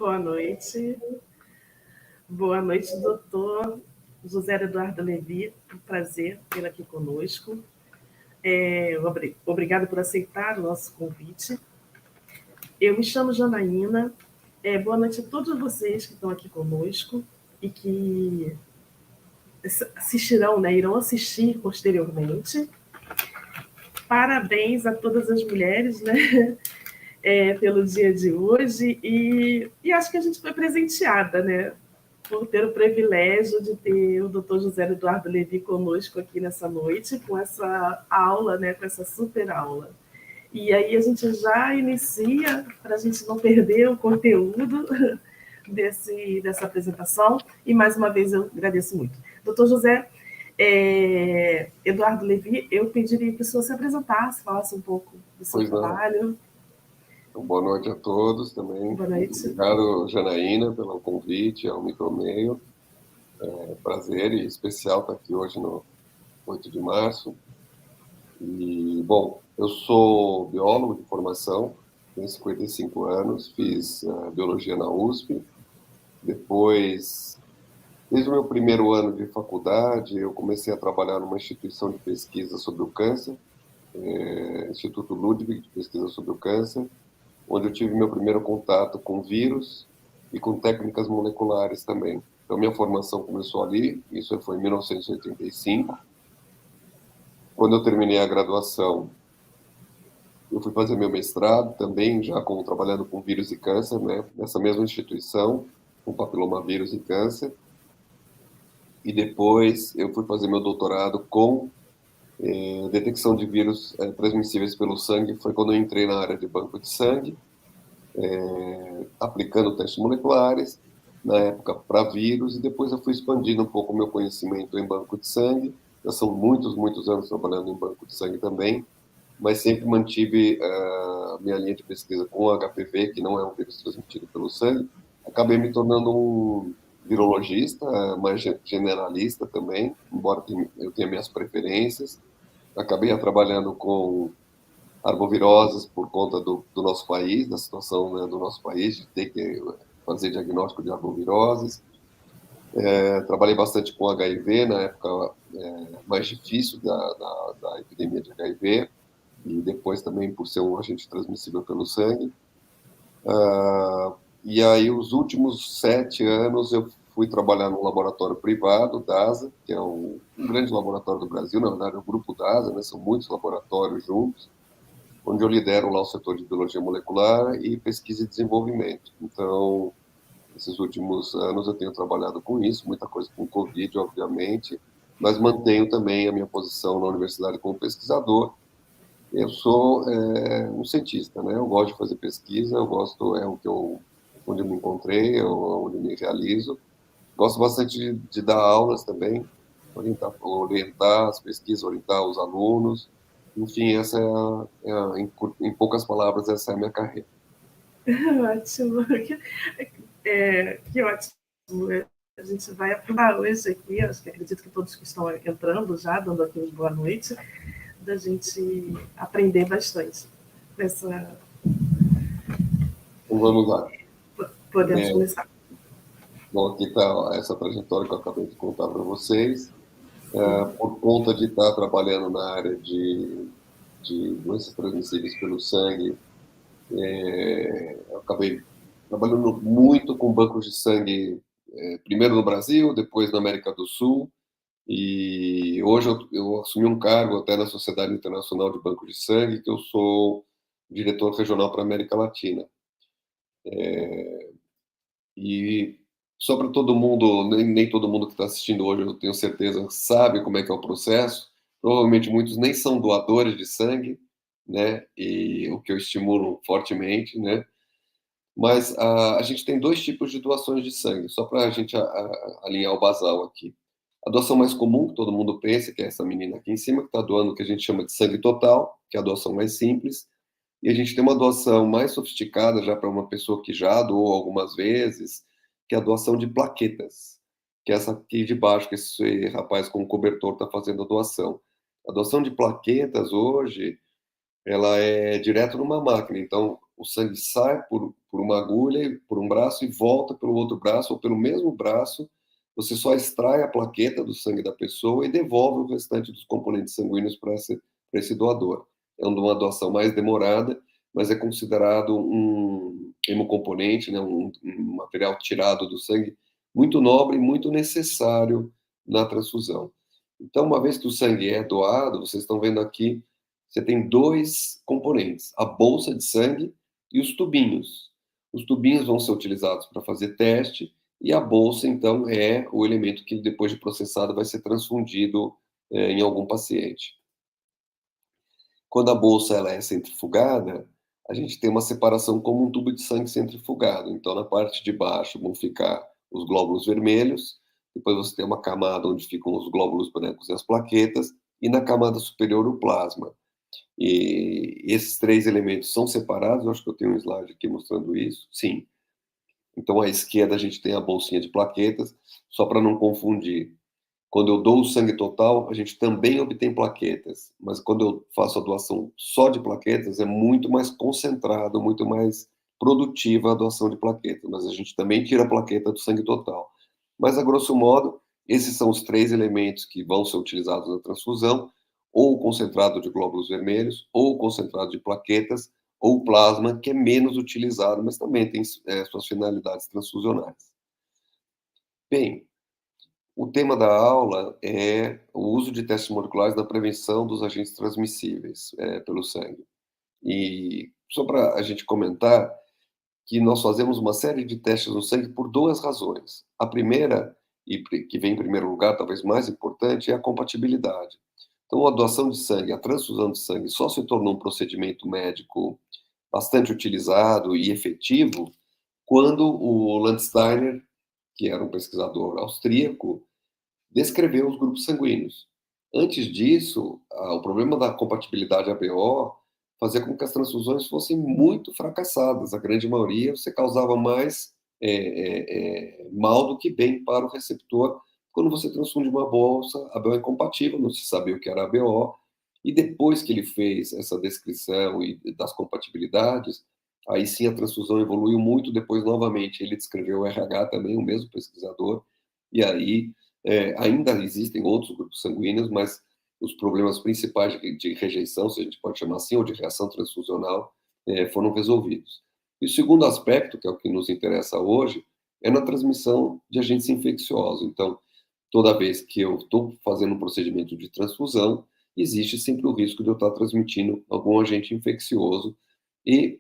Boa noite. Boa noite, doutor José Eduardo Levi. Um prazer tê-lo aqui conosco. Obrigado por aceitar o nosso convite. Eu me chamo Janaína. Boa noite a todos vocês que estão aqui conosco e que assistirão, né, irão assistir posteriormente. Parabéns a todas as mulheres, né, pelo dia de hoje. E acho que a gente foi presenteada, né, por ter o privilégio de ter o Dr. José Eduardo Levi conosco aqui nessa noite, com essa aula, né, com essa super aula. E aí a gente já inicia, para a gente não perder o conteúdo dessa apresentação, e mais uma vez eu agradeço muito. Doutor José Eduardo Levi, eu pediria que o senhor se apresentasse, falasse um pouco do seu trabalho. Então, boa noite a todos também. Boa noite. Obrigado, Janaína, pelo convite ao Micromeio. Prazer e especial estar aqui hoje no 8 de março. E, bom, eu sou biólogo de formação, tenho 55 anos, fiz biologia na USP. Depois, desde o meu primeiro ano de faculdade, eu comecei a trabalhar numa instituição de pesquisa sobre o câncer, Instituto Ludwig de Pesquisa sobre o Câncer, onde eu tive meu primeiro contato com vírus e com técnicas moleculares também. Então, minha formação começou ali, isso foi em 1985. Quando eu terminei a graduação, eu fui fazer meu mestrado também, já trabalhando com vírus e câncer, né, nessa mesma instituição, com papilomavírus e câncer. E depois eu fui fazer meu doutorado com detecção de vírus transmissíveis pelo sangue. Foi quando eu entrei na área de banco de sangue, aplicando testes moleculares, na época para vírus, e depois eu fui expandindo um pouco o meu conhecimento em banco de sangue. Já são muitos anos trabalhando em banco de sangue também, mas sempre mantive minha linha de pesquisa com o HPV, que não é um vírus transmitido pelo sangue. Acabei me tornando um virologista, mais generalista também, embora eu tenha minhas preferências. Acabei trabalhando com arboviroses por conta do nosso país, da situação, né, do nosso país, de ter que fazer diagnóstico de arboviroses. Trabalhei bastante com HIV, na época mais difícil da epidemia de HIV, e depois também por ser um agente transmissível pelo sangue. E aí, os últimos 7 anos, eu fui trabalhar num laboratório privado, DASA, que é um grande laboratório do Brasil, na verdade, o Grupo DASA, né, são muitos laboratórios juntos, onde eu lidero lá o setor de biologia molecular e pesquisa e desenvolvimento. Então, esses últimos anos eu tenho trabalhado com isso, muita coisa com Covid, obviamente, mas mantenho também a minha posição na universidade como pesquisador. Eu sou um cientista, né? Eu gosto de fazer pesquisa, eu gosto, onde eu me encontrei, onde eu me realizo. Gosto bastante de dar aulas também, orientar as pesquisas, orientar os alunos. Enfim, em poucas palavras, essa é a minha carreira. Ótimo. Que ótimo. A gente vai aprofundar hoje aqui, acho que acredito que todos que estão entrando já, dando aqui uma boa noite, da gente aprender bastante. Então vamos lá. Podemos começar. Bom, aqui está essa trajetória que eu acabei de contar para vocês. Por conta de estar trabalhando na área de doenças transmissíveis pelo sangue, eu acabei trabalhando muito com bancos de sangue, primeiro no Brasil, depois na América do Sul, e hoje eu assumi um cargo até na Sociedade Internacional de Banco de Sangue, que eu sou diretor regional para a América Latina. E só para todo mundo, nem todo mundo que está assistindo hoje, eu tenho certeza, sabe como é que é o processo. Provavelmente muitos nem são doadores de sangue, né? E o que eu estimulo fortemente, né? Mas a gente tem 2 tipos de doações de sangue, só para a gente alinhar o basal aqui. A doação mais comum, que todo mundo pensa, que é essa menina aqui em cima, que está doando o que a gente chama de sangue total, que é a doação mais simples. E a gente tem uma doação mais sofisticada, já para uma pessoa que já doou algumas vezes, que é a doação de plaquetas, que é essa aqui de baixo, que esse rapaz com o cobertor está fazendo a doação. A doação de plaquetas, hoje, ela é direto numa máquina. Então, o sangue sai por uma agulha, por um braço, e volta pelo outro braço, ou pelo mesmo braço. Você só extrai a plaqueta do sangue da pessoa e devolve o restante dos componentes sanguíneos para esse doador. É uma doação mais demorada, mas é considerado um hemocomponente, né, um material tirado do sangue muito nobre e muito necessário na transfusão. Então, uma vez que o sangue é doado, vocês estão vendo aqui, você tem dois componentes, a bolsa de sangue e os tubinhos. Os tubinhos vão ser utilizados para fazer teste, e a bolsa, então, é o elemento que, depois de processado, vai ser transfundido em algum paciente. Quando a bolsa ela é centrifugada, a gente tem uma separação como um tubo de sangue centrifugado. Então, na parte de baixo vão ficar os glóbulos vermelhos, depois você tem uma camada onde ficam os glóbulos brancos e as plaquetas, e na camada superior o plasma. E esses três elementos são separados, eu acho que eu tenho um slide aqui mostrando isso. Sim. Então, à esquerda a gente tem a bolsinha de plaquetas, só para não confundir. Quando eu dou o sangue total, a gente também obtém plaquetas, mas quando eu faço a doação só de plaquetas, é muito mais concentrado, muito mais produtiva a doação de plaquetas, mas a gente também tira a plaqueta do sangue total. Mas, a grosso modo, esses são os três elementos que vão ser utilizados na transfusão: ou o concentrado de glóbulos vermelhos, ou o concentrado de plaquetas, ou o plasma, que é menos utilizado, mas também tem suas finalidades transfusionais. Bem, o tema da aula é o uso de testes moleculares na prevenção dos agentes transmissíveis pelo sangue. E só para a gente comentar que nós fazemos uma série de testes no sangue por duas razões. A primeira, e que vem em primeiro lugar, talvez mais importante, é a compatibilidade. Então, a doação de sangue, a transfusão de sangue só se tornou um procedimento médico bastante utilizado e efetivo quando o Landsteiner, que era um pesquisador austríaco, descreveu os grupos sanguíneos. Antes disso, o problema da compatibilidade ABO fazia com que as transfusões fossem muito fracassadas. A grande maioria, você causava mais mal do que bem para o receptor. Quando você transfunde uma bolsa, a ABO é incompatível, não se sabia o que era ABO, e depois que ele fez essa descrição das compatibilidades, aí sim a transfusão evoluiu muito. Depois, novamente, ele descreveu o RH também, o mesmo pesquisador, e aí ainda existem outros grupos sanguíneos, mas os problemas principais de rejeição, se a gente pode chamar assim, ou de reação transfusional, foram resolvidos. E o segundo aspecto, que é o que nos interessa hoje, é na transmissão de agentes infecciosos. Então, toda vez que eu estou fazendo um procedimento de transfusão, existe sempre o risco de eu estar transmitindo algum agente infeccioso. E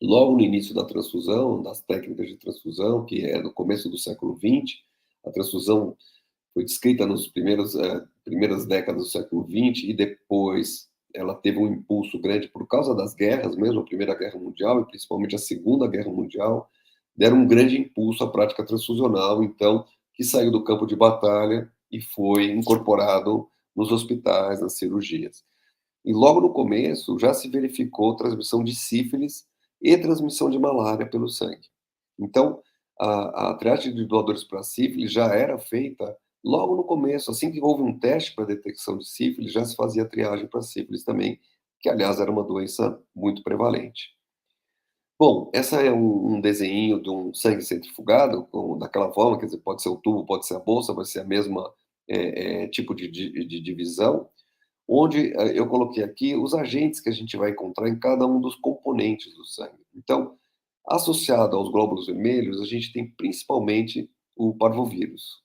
logo no início da transfusão, das técnicas de transfusão, que é no começo do século XX, a transfusão foi descrita nas primeiras décadas do século XX, e depois ela teve um impulso grande por causa das guerras, mesmo a Primeira Guerra Mundial e principalmente a Segunda Guerra Mundial, deram um grande impulso à prática transfusional, então, que saiu do campo de batalha e foi incorporado nos hospitais, nas cirurgias. E logo no começo já se verificou transmissão de sífilis e transmissão de malária pelo sangue. Então, a triagem de doadores para sífilis já era feita logo no começo. Assim que houve um teste para detecção de sífilis, já se fazia a triagem para sífilis também, que, aliás, era uma doença muito prevalente. Bom, essa é um desenho de um sangue centrifugado, daquela forma, quer dizer, pode ser o tubo, pode ser a bolsa, vai ser a mesma tipo de divisão, onde eu coloquei aqui os agentes que a gente vai encontrar em cada um dos componentes do sangue. Então, associado aos glóbulos vermelhos, a gente tem principalmente o parvovírus.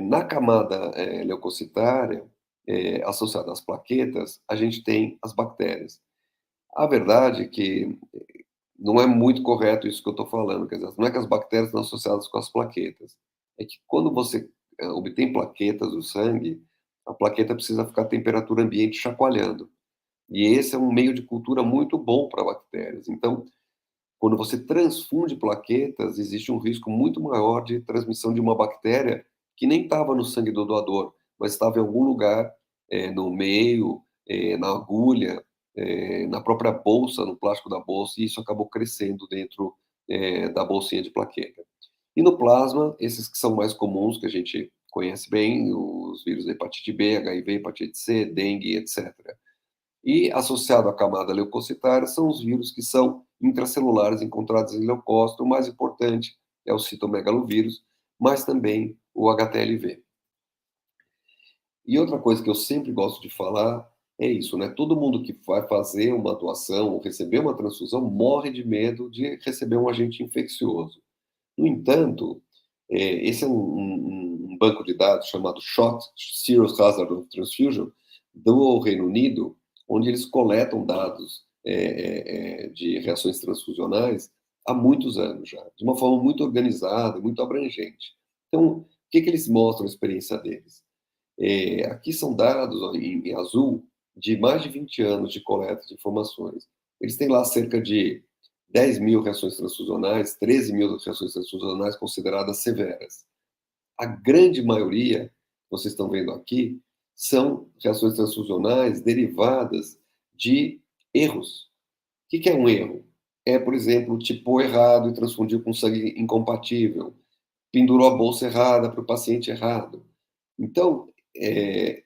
Na camada leucocitária, associada às plaquetas, a gente tem as bactérias. A verdade é que não é muito correto isso que eu estou falando, quer dizer, não é que as bactérias estão associadas com as plaquetas, é que quando você obtém plaquetas do sangue, a plaqueta precisa ficar a temperatura ambiente chacoalhando. E esse é um meio de cultura muito bom para bactérias. Então, quando você transfunde plaquetas, existe um risco muito maior de transmissão de uma bactéria que nem estava no sangue do doador, mas estava em algum lugar, no meio, na agulha, na própria bolsa, no plástico da bolsa, e isso acabou crescendo dentro da bolsinha de plaqueta. E no plasma, esses que são mais comuns, que a gente conhece bem, os vírus da hepatite B, HIV, hepatite C, dengue, etc. E associado à camada leucocitária são os vírus que são intracelulares encontrados em leucócito. O mais importante é o citomegalovírus, mas também o HTLV. E outra coisa que eu sempre gosto de falar é isso, né? Todo mundo que vai fazer uma doação ou receber uma transfusão morre de medo de receber um agente infeccioso. No entanto, esse é um banco de dados chamado SHOT, Serious Hazard of Transfusion, do Reino Unido, onde eles coletam dados de reações transfusionais há muitos anos já, de uma forma muito organizada, muito abrangente. Então, o que eles mostram a experiência deles? Aqui são dados ó, em azul de mais de 20 anos de coleta de informações. Eles têm lá cerca de 10 mil reações transfusionais, 13 mil reações transfusionais consideradas severas. A grande maioria, vocês estão vendo aqui, são reações transfusionais derivadas de erros. O que é um erro? É, por exemplo, tipou errado e transfundiu com sangue incompatível, pendurou a bolsa errada para o paciente errado. Então,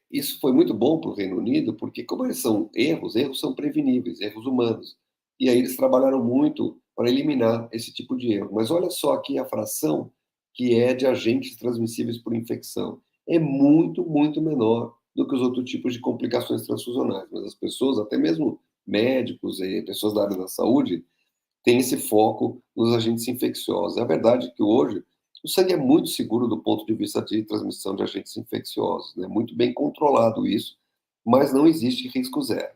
isso foi muito bom para o Reino Unido, porque como eles são erros são preveníveis, erros humanos. E aí eles trabalharam muito para eliminar esse tipo de erro. Mas olha só aqui a fração que é de agentes transmissíveis por infecção. É muito, muito menor do que os outros tipos de complicações transfusionais. Mas as pessoas, até mesmo médicos e pessoas da área da saúde, têm esse foco nos agentes infecciosos. É a verdade que hoje o sangue é muito seguro do ponto de vista de transmissão de agentes infecciosos, né? Muito bem controlado isso, mas não existe risco zero.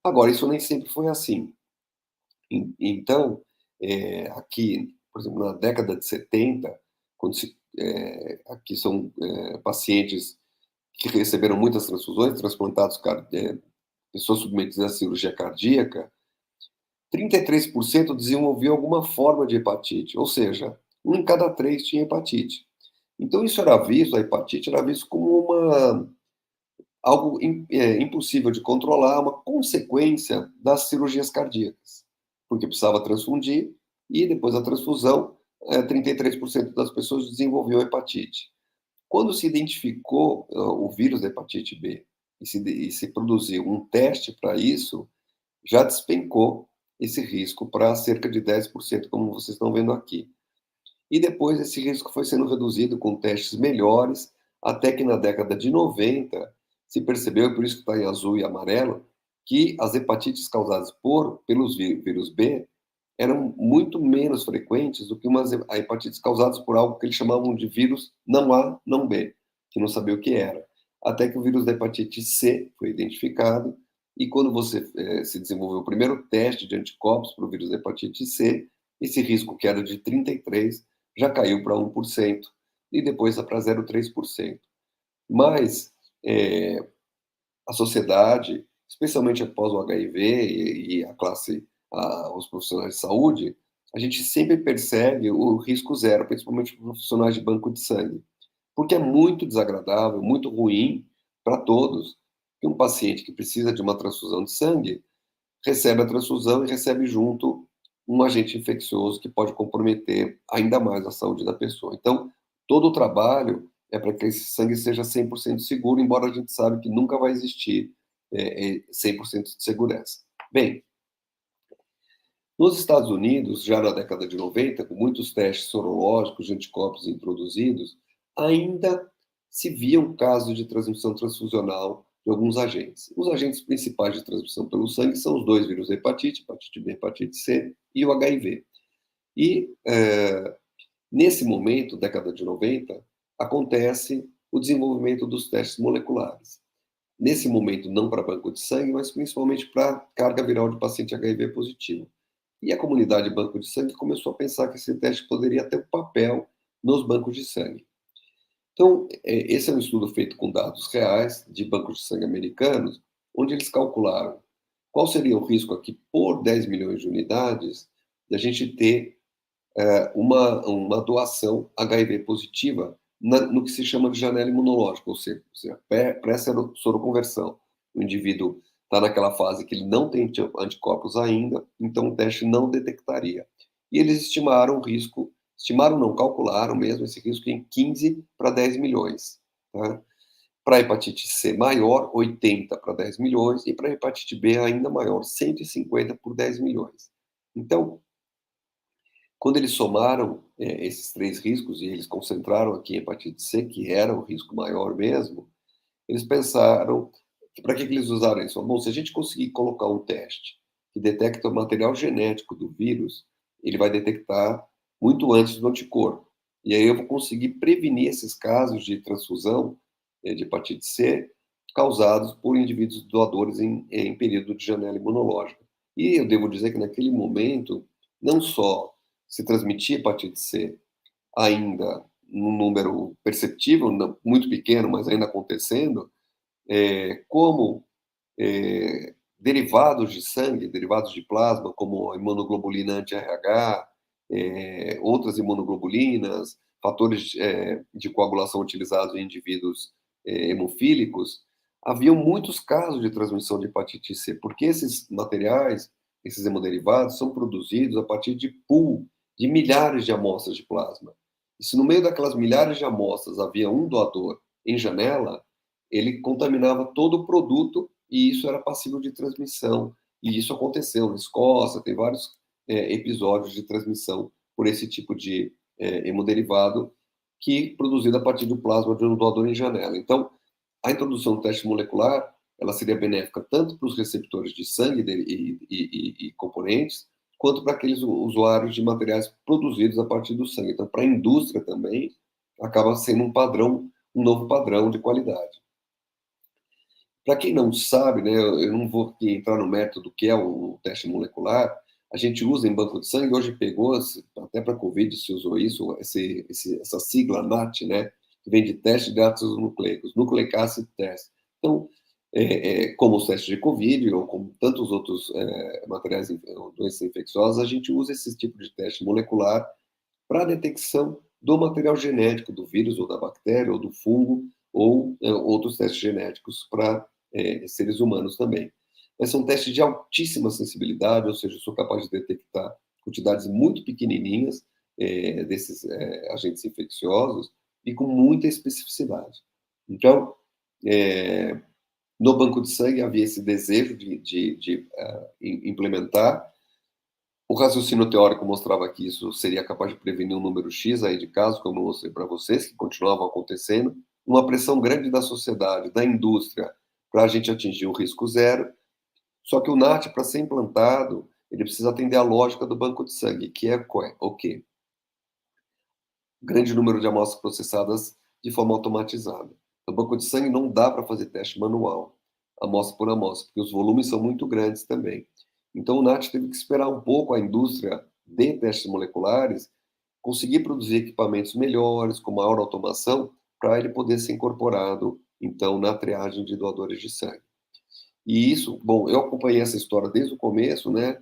Agora, isso nem sempre foi assim. Então, aqui, por exemplo, na década de 70, aqui são pacientes que receberam muitas transfusões, transplantados, pessoas submetidas à cirurgia cardíaca, 33% desenvolveu alguma forma de hepatite, ou seja, 1 em cada 3 tinha hepatite. Então, isso era visto, a hepatite era visto como algo impossível de controlar, uma consequência das cirurgias cardíacas, porque precisava transfundir e depois da transfusão, 33% das pessoas desenvolveu hepatite. Quando se identificou o vírus da hepatite B e se produziu um teste para isso, já despencou esse risco para cerca de 10%, como vocês estão vendo aqui. E depois esse risco foi sendo reduzido com testes melhores, até que na década de 90 se percebeu, e por isso que está em azul e amarelo, que as hepatites causadas pelos vírus B eram muito menos frequentes do que umas hepatites causadas por algo que eles chamavam de vírus não A, não B, que não sabia o que era. Até que o vírus da hepatite C foi identificado, e quando você se desenvolveu o primeiro teste de anticorpos para o vírus da hepatite C, esse risco, que era de 33%, já caiu para 1%, e depois para 0,3%. Mas a sociedade, especialmente após o HIV e a classe, os profissionais de saúde, a gente sempre percebe o risco zero, principalmente para profissionais de banco de sangue, porque é muito desagradável, muito ruim para todos que um paciente que precisa de uma transfusão de sangue recebe a transfusão e recebe junto um agente infeccioso que pode comprometer ainda mais a saúde da pessoa. Então, todo o trabalho é para que esse sangue seja 100% seguro, embora a gente saiba que nunca vai existir 100% de segurança. Bem, nos Estados Unidos, já na década de 90, com muitos testes sorológicos de anticorpos introduzidos, ainda se viam casos de transmissão transfusional de alguns agentes. Os agentes principais de transmissão pelo sangue são os dois vírus da hepatite B, hepatite C e o HIV. E, nesse momento, década de 90, acontece o desenvolvimento dos testes moleculares. Nesse momento, não para banco de sangue, mas principalmente para carga viral de paciente HIV positivo. E a comunidade de banco de sangue começou a pensar que esse teste poderia ter um papel nos bancos de sangue. Então, esse é um estudo feito com dados reais de bancos de sangue americanos, onde eles calcularam qual seria o risco aqui por 10 milhões de unidades da gente ter uma doação HIV positiva no que se chama de janela imunológica, ou seja, pré-soroconversão. O indivíduo está naquela fase que ele não tem anticorpos ainda, então o teste não detectaria. E eles estimaram o risco, calcularam mesmo esse risco em 15 para 10 milhões. Tá? Para hepatite C maior, 80 para 10 milhões, e para hepatite B ainda maior, 150 por 10 milhões. Então, quando eles somaram esses três riscos, e eles concentraram aqui em hepatite C, que era o risco maior mesmo, eles pensaram, para que eles usaram isso? Bom, se a gente conseguir colocar um teste que detecta o material genético do vírus, ele vai detectar muito antes do anticorpo. E aí eu vou conseguir prevenir esses casos de transfusão de hepatite C causados por indivíduos doadores em período de janela imunológica. E eu devo dizer que naquele momento, não só se transmitia hepatite C ainda num número perceptível, muito pequeno, mas ainda acontecendo, como derivados de sangue, derivados de plasma, como a imunoglobulina anti-RH, outras imunoglobulinas, fatores de coagulação utilizados em indivíduos hemofílicos, haviam muitos casos de transmissão de hepatite C, porque esses materiais, esses hemoderivados, são produzidos a partir de pool de milhares de amostras de plasma. E se no meio daquelas milhares de amostras havia um doador em janela, ele contaminava todo o produto e isso era passível de transmissão. E isso aconteceu na Escócia, tem vários episódios de transmissão por esse tipo de hemoderivado que produzido a partir do plasma de um doador em janela. Então, a introdução do teste molecular ela seria benéfica tanto para os receptores de sangue e componentes, quanto para aqueles usuários de materiais produzidos a partir do sangue. Então, para a indústria também, acaba sendo um novo padrão de qualidade. Para quem não sabe, né, eu não vou aqui entrar no método que é o teste molecular, a gente usa em banco de sangue, hoje pegou, até para Covid se usou isso, essa sigla NAT, né, que vem de teste de ácidos nucleicos, Nucleic Acid Test. Então, como os testes de Covid, ou como tantos outros materiais, doenças infecciosas, a gente usa esse tipo de teste molecular para a detecção do material genético do vírus, ou da bactéria, ou do fungo, ou outros testes genéticos para seres humanos também. Mas são testes de altíssima sensibilidade, ou seja, eu sou capaz de detectar quantidades muito pequenininhas desses agentes infecciosos e com muita especificidade. Então, no banco de sangue havia esse desejo de implementar. O raciocínio teórico mostrava que isso seria capaz de prevenir um número X aí de casos, como eu mostrei para vocês, que continuavam acontecendo, uma pressão grande da sociedade, da indústria, para a gente atingir o risco zero. Só que o NAT, para ser implantado, ele precisa atender à lógica do banco de sangue, que é o quê? Grande número de amostras processadas de forma automatizada. No banco de sangue não dá para fazer teste manual, amostra por amostra, porque os volumes são muito grandes também. Então o NAT teve que esperar um pouco a indústria de testes moleculares conseguir produzir equipamentos melhores, com maior automação, para ele poder ser incorporado, então, na triagem de doadores de sangue. E isso, bom, eu acompanhei essa história desde o começo, né?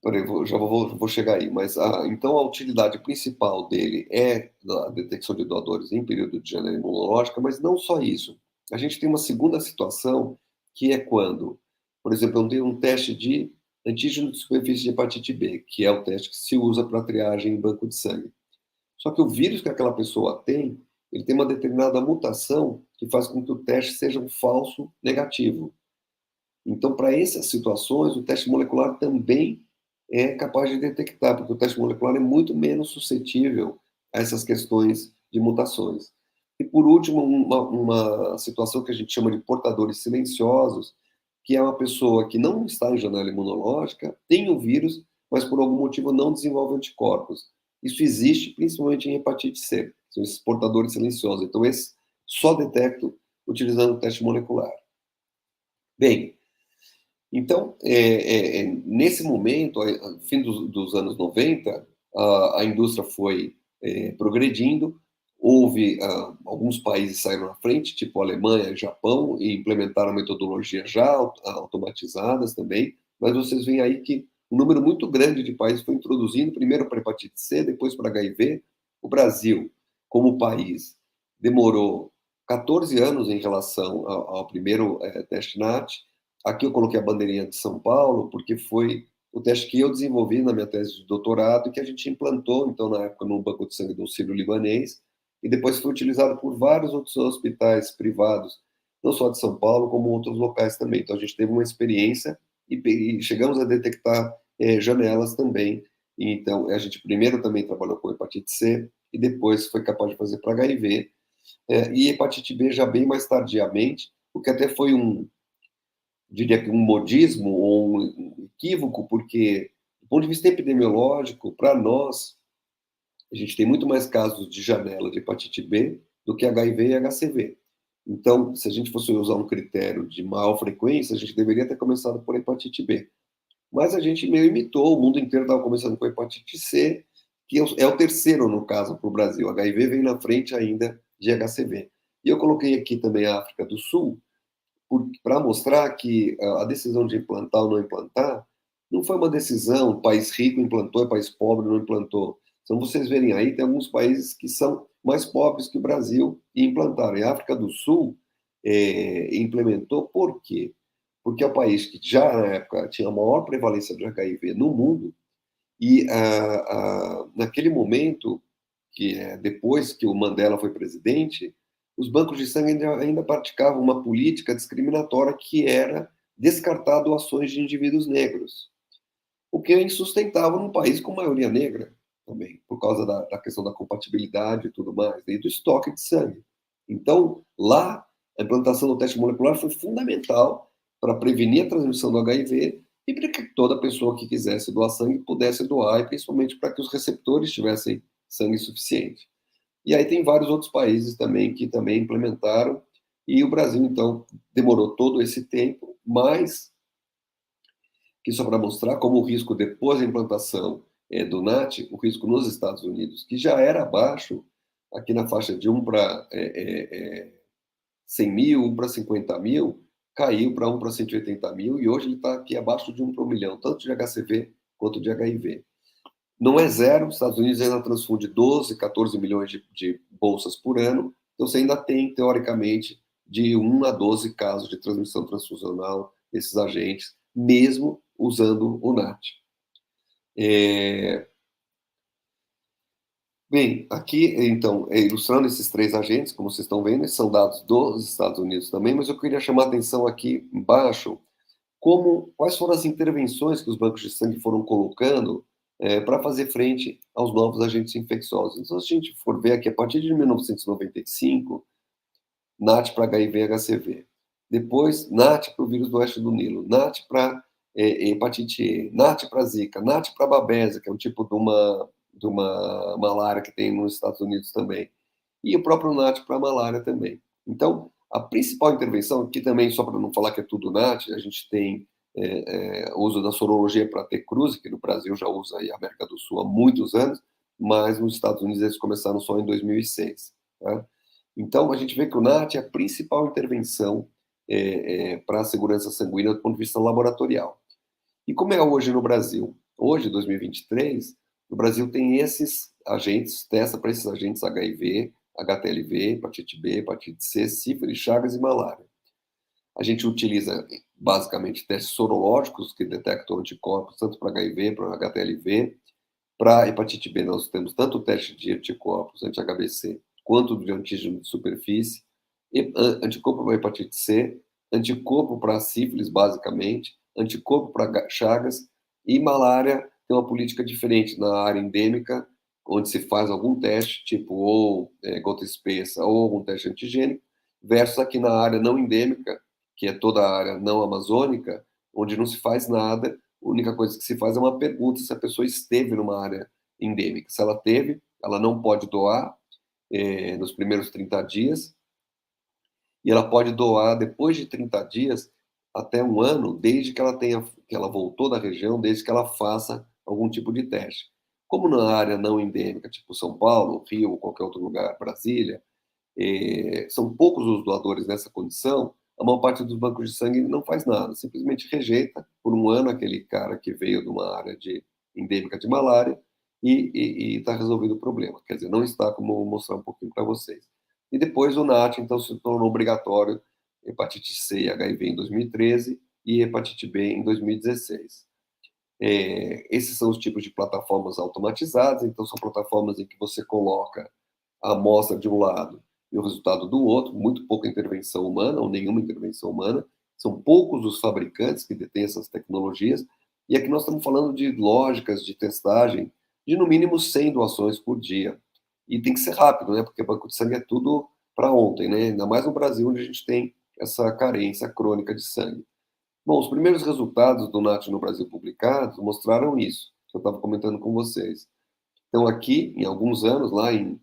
Peraí, já vou chegar aí, mas então a utilidade principal dele é a detecção de doadores em período de janela imunológica, mas não só isso. A gente tem uma segunda situação, que é quando, por exemplo, eu tenho um teste de antígeno de superfície de hepatite B, que é o teste que se usa para triagem em banco de sangue. Só que o vírus que aquela pessoa tem, ele tem uma determinada mutação que faz com que o teste seja um falso negativo. Então, para essas situações, o teste molecular também é capaz de detectar, porque o teste molecular é muito menos suscetível a essas questões de mutações. E, por último, uma situação que a gente chama de portadores silenciosos, que é uma pessoa que não está em janela imunológica, tem o vírus, mas por algum motivo não desenvolve anticorpos. Isso existe principalmente em hepatite C, são esses portadores silenciosos. Então, esse só detecto utilizando o teste molecular. Bem, então, nesse momento, fim dos anos 90, a indústria foi progredindo, houve alguns países saíram na frente, tipo Alemanha e Japão, e implementaram metodologias já automatizadas também, mas vocês veem aí que um número muito grande de países foi introduzindo, primeiro para hepatite C, depois para HIV. O Brasil, como país, demorou 14 anos em relação ao primeiro teste NAT. Aqui eu coloquei a bandeirinha de São Paulo, porque foi o teste que eu desenvolvi na minha tese de doutorado e que a gente implantou, então, na época, no banco de sangue do Sírio-Libanês, e depois foi utilizado por vários outros hospitais privados, não só de São Paulo, como outros locais também. Então, a gente teve uma experiência e chegamos a detectar janelas também. Então, a gente primeiro também trabalhou com hepatite C e depois foi capaz de fazer para HIV, e hepatite B já bem mais tardiamente, o que até foi diria que um modismo ou um equívoco, porque, do ponto de vista epidemiológico, para nós, a gente tem muito mais casos de janela de hepatite B do que HIV e HCV. Então, se a gente fosse usar um critério de maior frequência, a gente deveria ter começado por hepatite B. Mas a gente meio imitou, o mundo inteiro estava começando com hepatite C, que é o terceiro, no caso, para o Brasil. HIV vem na frente ainda de HCV. E eu coloquei aqui também a África do Sul, para mostrar que a decisão de implantar ou não implantar não foi uma decisão, país rico implantou, país pobre não implantou. Então, vocês verem aí, tem alguns países que são mais pobres que o Brasil e implantaram. E a África do Sul implementou por quê? Porque é o país que já, na época, tinha a maior prevalência de HIV no mundo e, naquele momento, que é depois que o Mandela foi presidente, os bancos de sangue ainda praticavam uma política discriminatória que era descartar doações de indivíduos negros, o que é insustentável num país com maioria negra também, por causa da questão da compatibilidade e tudo mais, e do estoque de sangue. Então, lá, a implantação do teste molecular foi fundamental para prevenir a transmissão do HIV e para que toda pessoa que quisesse doar sangue pudesse doar, e principalmente para que os receptores tivessem sangue suficiente. E aí tem vários outros países também que também implementaram, e o Brasil, então, demorou todo esse tempo, mas que só para mostrar como o risco depois da implantação do NAT, o risco nos Estados Unidos, que já era baixo, aqui na faixa de 1 para 100 mil, 1 para 50 mil, caiu para 1 para 180 mil, e hoje ele está aqui abaixo de 1 para 1 milhão, tanto de HCV quanto de HIV. Não é zero, os Estados Unidos ainda transfunde 12, 14 milhões de bolsas por ano, então você ainda tem, teoricamente, de 1 a 12 casos de transmissão transfusional desses agentes, mesmo usando o NAT. Bem, aqui, então, ilustrando esses três agentes, como vocês estão vendo, são dados dos Estados Unidos também, mas eu queria chamar a atenção aqui embaixo, quais foram as intervenções que os bancos de sangue foram colocando para fazer frente aos novos agentes infecciosos. Então, se a gente for ver aqui, a partir de 1995, NAT para HIV e HCV. Depois, NAT para o vírus do oeste do Nilo. NAT para hepatite E. NAT para Zika. NAT para babésia, que é um tipo de uma malária que tem nos Estados Unidos também. E o próprio NAT para malária também. Então, a principal intervenção, aqui também, só para não falar que é tudo NAT, a gente tem o uso da sorologia para T-Cruz, que no Brasil já usa aí a América do Sul há muitos anos, mas nos Estados Unidos eles começaram só em 2006. Tá? Então, a gente vê que o NAT é a principal intervenção para a segurança sanguínea do ponto de vista laboratorial. E como é hoje no Brasil? Hoje, 2023, o Brasil tem esses agentes, testa para esses agentes HIV, HTLV, hepatite B, hepatite C, sífilis, chagas e malária. A gente utiliza basicamente testes sorológicos que detectam anticorpos tanto para HIV, para HTLV. Para hepatite B, nós temos tanto o teste de anticorpos anti-HBC quanto de antígeno de superfície, anticorpo para hepatite C, anticorpo para sífilis, basicamente, anticorpo para chagas, e malária tem uma política diferente na área endêmica, onde se faz algum teste, tipo ou gota espessa ou algum teste antigênico, versus aqui na área não endêmica, que é toda a área não amazônica, onde não se faz nada, a única coisa que se faz é uma pergunta se a pessoa esteve numa área endêmica. Se ela teve, ela não pode doar nos primeiros 30 dias, e ela pode doar depois de 30 dias até um ano, desde que ela voltou da região, desde que ela faça algum tipo de teste. Como na área não endêmica, tipo São Paulo, Rio ou qualquer outro lugar, Brasília, são poucos os doadores nessa condição, a maior parte dos bancos de sangue não faz nada, simplesmente rejeita por um ano aquele cara que veio de uma área endêmica de malária e está resolvido o problema. Quer dizer, não está, como eu vou mostrar um pouquinho para vocês. E depois o NAT, então, se tornou obrigatório hepatite C e HIV em 2013 e hepatite B em 2016. Esses são os tipos de plataformas automatizadas, então são plataformas em que você coloca a amostra de um lado e o resultado do outro, muito pouca intervenção humana ou nenhuma intervenção humana, são poucos os fabricantes que detêm essas tecnologias, e aqui nós estamos falando de lógicas de testagem de no mínimo 100 doações por dia. E tem que ser rápido, né? Porque banco de sangue é tudo para ontem, né? Ainda mais no Brasil, onde a gente tem essa carência crônica de sangue. Bom, os primeiros resultados do NAT no Brasil publicados mostraram isso, que eu estava comentando com vocês. Então, aqui, em alguns anos, lá em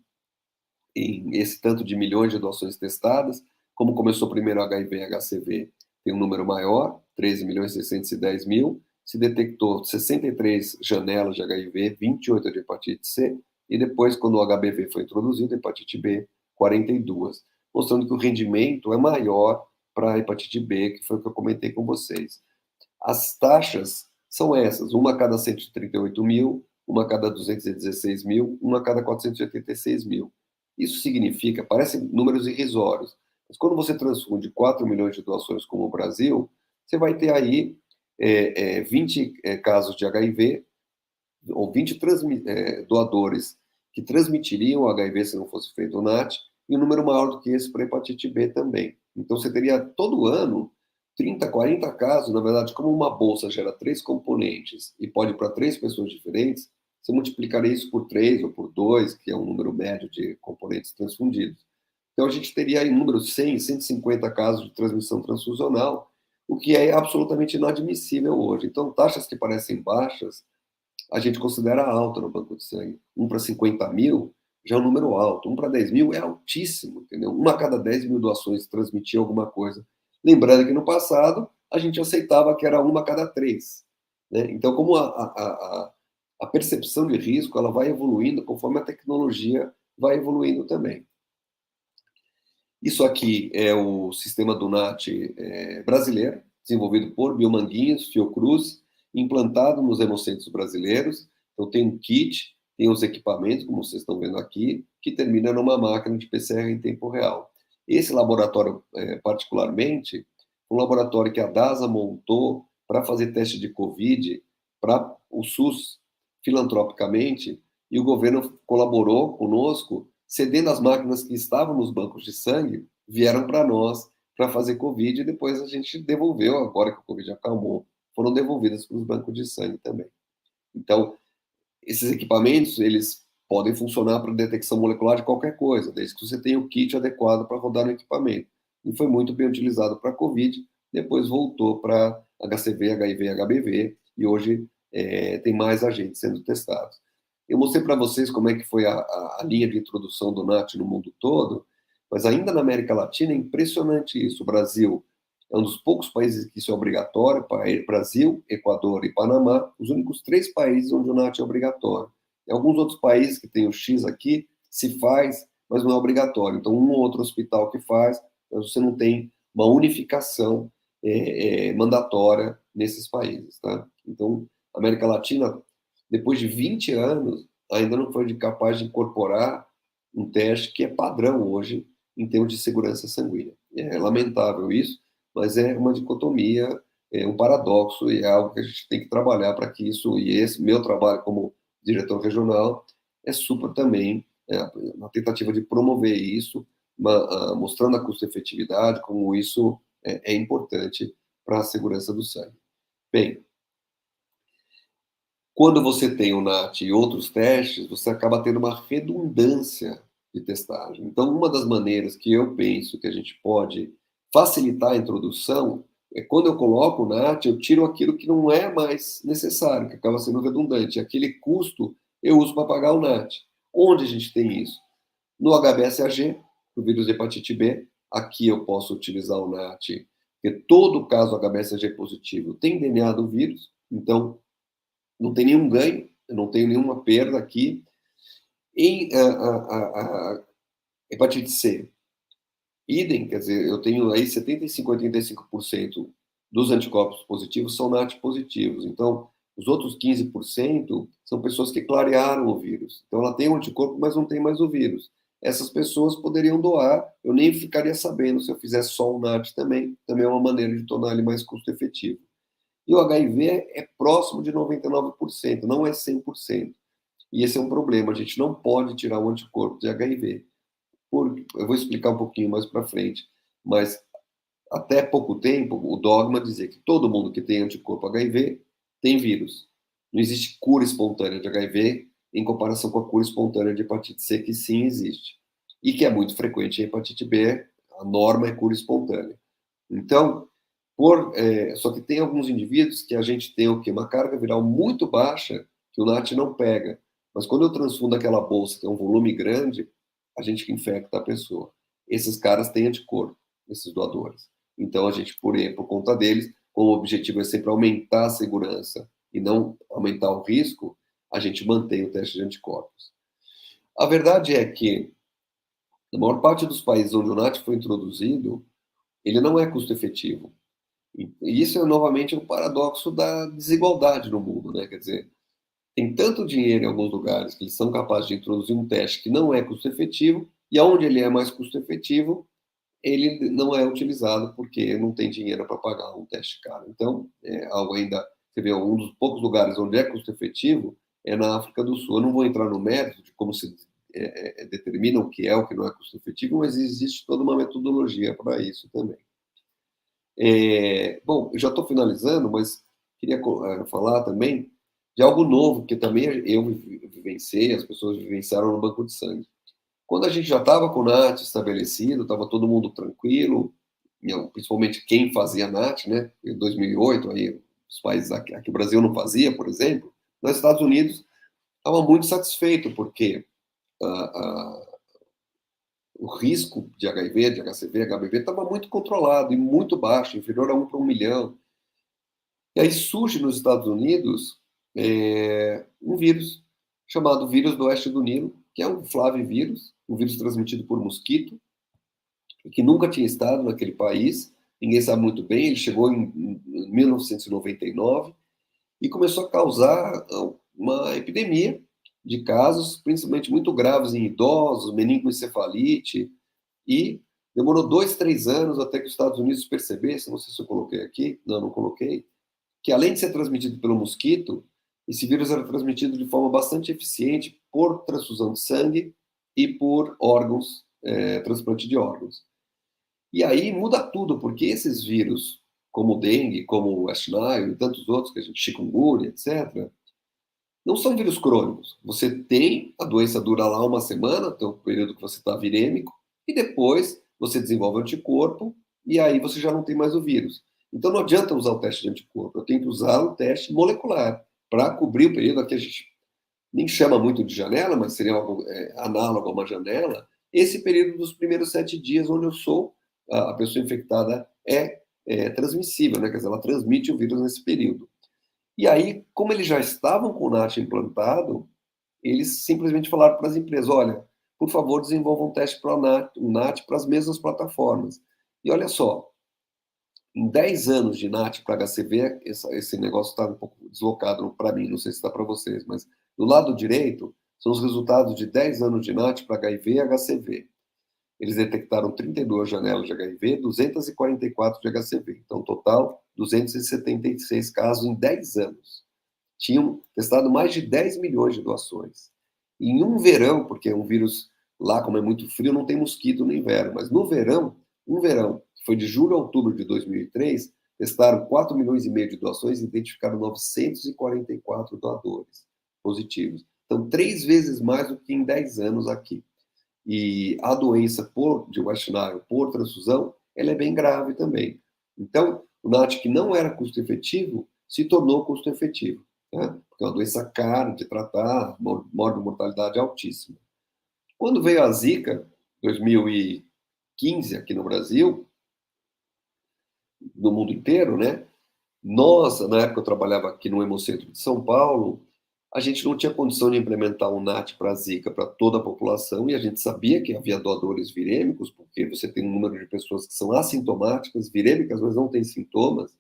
esse tanto de milhões de doações testadas, como começou primeiro HIV e HCV, tem um número maior, 13 milhões e 610 mil, se detectou 63 janelas de HIV, 28 de hepatite C, e depois, quando o HBV foi introduzido, hepatite B, 42, mostrando que o rendimento é maior para a hepatite B, que foi o que eu comentei com vocês. As taxas são essas, uma a cada 138 mil, uma a cada 216 mil, uma a cada 486 mil. Isso significa, parecem números irrisórios, mas quando você transfunde 4 milhões de doações como o Brasil, você vai ter aí 20 casos de HIV, ou 20 doadores que transmitiriam o HIV se não fosse feito o NAT, e um número maior do que esse para hepatite B também. Então, você teria todo ano 30, 40 casos, na verdade, como uma bolsa gera 3 componentes e pode ir para 3 pessoas diferentes, você multiplicaria isso por 3 ou por 2, que é um número médio de componentes transfundidos. Então, a gente teria em número 100, 150 casos de transmissão transfusional, o que é absolutamente inadmissível hoje. Então, taxas que parecem baixas, a gente considera alta no banco de sangue. 1 para 50 mil já é um número alto. 1 para 10 mil é altíssimo, entendeu? 1 a cada 10 mil doações transmitia alguma coisa. Lembrando que no passado a gente aceitava que era 1 a cada 3. Né? Então, como a percepção de risco ela vai evoluindo conforme a tecnologia vai evoluindo também. Isso aqui é o sistema do NAT brasileiro, desenvolvido por Biomanguinhos, Fiocruz, implantado nos hemocentros brasileiros. Então, tem um kit, tem os equipamentos, como vocês estão vendo aqui, que termina numa máquina de PCR em tempo real. Esse laboratório, particularmente, um laboratório que a DASA montou para fazer teste de Covid para o SUS, filantropicamente, e o governo colaborou conosco, cedendo as máquinas que estavam nos bancos de sangue, vieram para nós para fazer Covid, e depois a gente devolveu, agora que o Covid acalmou, foram devolvidas para os bancos de sangue também. Então, esses equipamentos, eles podem funcionar para detecção molecular de qualquer coisa, desde que você tenha o kit adequado para rodar no equipamento. E foi muito bem utilizado para Covid, depois voltou para HCV, HIV, HBV, e hoje tem mais agentes sendo testados. Eu mostrei para vocês como é que foi a linha de introdução do NAT no mundo todo, mas ainda na América Latina é impressionante isso. O Brasil é um dos poucos países que isso é obrigatório, Brasil, Equador e Panamá, os únicos 3 países onde o NAT é obrigatório. Em alguns outros países que tem o X aqui, se faz, mas não é obrigatório. Então, um ou outro hospital que faz, mas você não tem uma unificação mandatória nesses países. Tá? Então, a América Latina, depois de 20 anos, ainda não foi capaz de incorporar um teste que é padrão hoje em termos de segurança sanguínea. É lamentável isso, mas é uma dicotomia, é um paradoxo, e é algo que a gente tem que trabalhar para que isso, e esse meu trabalho como diretor regional, é super também uma tentativa de promover isso, mostrando a custo-efetividade, como isso é importante para a segurança do sangue. Bem, quando você tem o NAT e outros testes, você acaba tendo uma redundância de testagem. Então, uma das maneiras que eu penso que a gente pode facilitar a introdução é quando eu coloco o NAT, eu tiro aquilo que não é mais necessário, que acaba sendo redundante. Aquele custo eu uso para pagar o NAT. Onde a gente tem isso? No HBsAg, no vírus de hepatite B, aqui eu posso utilizar o NAT, porque todo caso HBsAg positivo tem DNA do vírus, então não tem nenhum ganho, eu não tenho nenhuma perda aqui. Em a hepatite C, idem, quer dizer, eu tenho aí 75%, 85% dos anticorpos positivos são NAT positivos. Então, os outros 15% são pessoas que clarearam o vírus. Então, ela tem um anticorpo, mas não tem mais o vírus. Essas pessoas poderiam doar, eu nem ficaria sabendo se eu fizesse só o NAT também. Também é uma maneira de tornar ele mais custo-efetivo. E o HIV é próximo de 99%, não é 100%. E esse é um problema, a gente não pode tirar o anticorpo de HIV. eu vou explicar um pouquinho mais para frente, mas até pouco tempo, o dogma dizia que todo mundo que tem anticorpo HIV tem vírus. Não existe cura espontânea de HIV em comparação com a cura espontânea de hepatite C, que sim existe. E que é muito frequente em hepatite B, a norma é cura espontânea. Então, só que tem alguns indivíduos que a gente tem o quê? Uma carga viral muito baixa que o NAT não pega. Mas quando eu transfundo aquela bolsa, que é um volume grande, a gente infecta a pessoa. Esses caras têm anticorpo, esses doadores. Então, a gente, por conta deles, como o objetivo é sempre aumentar a segurança e não aumentar o risco, a gente mantém o teste de anticorpos. A verdade é que, na maior parte dos países onde o NAT foi introduzido, ele não é custo-efetivo. E isso é, novamente, um paradoxo da desigualdade no mundo, né? Quer dizer, tem tanto dinheiro em alguns lugares que eles são capazes de introduzir um teste que não é custo-efetivo, e onde ele é mais custo-efetivo, ele não é utilizado porque não tem dinheiro para pagar um teste caro. Então, é algo ainda... Você vê, um dos poucos lugares onde é custo-efetivo é na África do Sul. Eu não vou entrar no mérito de como se determina o que é o que não é custo-efetivo, mas existe toda uma metodologia para isso também. Bom, eu já estou finalizando, mas queria falar também de algo novo que também eu vivenciei, as pessoas vivenciaram no banco de sangue. Quando a gente já estava com o NAT estabelecido, estava todo mundo tranquilo, principalmente quem fazia NAT, né? Em 2008, aí, os países aqui o Brasil não fazia, por exemplo, nos Estados Unidos estava muito satisfeito, porque o risco de HIV, de HCV, HBV estava muito controlado e muito baixo, inferior a 1 para 1 milhão. E aí surge nos Estados Unidos um vírus chamado vírus do oeste do Nilo, que é um flavivírus, um vírus transmitido por mosquito, que nunca tinha estado naquele país, ninguém sabe muito bem, ele chegou em 1999 e começou a causar uma epidemia de casos, principalmente muito graves em idosos, meningoencefalite, e demorou 2, 3 anos até que os Estados Unidos percebessem, não sei se eu coloquei aqui, não coloquei, que além de ser transmitido pelo mosquito, esse vírus era transmitido de forma bastante eficiente por transfusão de sangue e por órgãos, transplante de órgãos. E aí muda tudo, porque esses vírus, como o dengue, como o West Nile e tantos outros, que a gente, chikungunya, etc., não são vírus crônicos. Você tem, a doença dura lá uma semana, tem o período que você está virêmico, e depois você desenvolve anticorpo, e aí você já não tem mais o vírus. Então não adianta usar o teste de anticorpo, eu tenho que usar o teste molecular para cobrir o período. Aqui a gente nem chama muito de janela, mas seria algo análogo a uma janela, esse período dos primeiros 7 dias, onde a pessoa infectada é transmissível, né? Quer dizer, ela transmite o vírus nesse período. E aí, como eles já estavam com o NAT implantado, eles simplesmente falaram para as empresas, olha, por favor, desenvolvam um teste para o NAT para as mesmas plataformas. E olha só, em 10 anos de NAT para HCV, esse negócio está um pouco deslocado para mim, não sei se está para vocês, mas do lado direito são os resultados de 10 anos de NAT para HIV e HCV. Eles detectaram 32 janelas de HIV, 244 de HCV. Então, total, 276 casos em 10 anos. Tinham testado mais de 10 milhões de doações. E em um verão, porque um vírus lá, como é muito frio, não tem mosquito no inverno, mas no verão, que foi de julho a outubro de 2003, testaram 4 milhões e meio de doações e identificaram 944 doadores positivos. Então, 3 vezes mais do que em 10 anos aqui. E a doença de West Nile por transfusão, ela é bem grave também. Então, o NAT, que não era custo-efetivo, se tornou custo-efetivo, né? Porque é uma doença cara de tratar, mortalidade altíssima. Quando veio a Zika, 2015, aqui no Brasil, no mundo inteiro, né? Nós, na época eu trabalhava aqui no Hemocentro de São Paulo, a gente não tinha condição de implementar um NAT para a Zika para toda a população, e a gente sabia que havia doadores virêmicos, porque você tem um número de pessoas que são assintomáticas, virêmicas, mas não têm sintomas.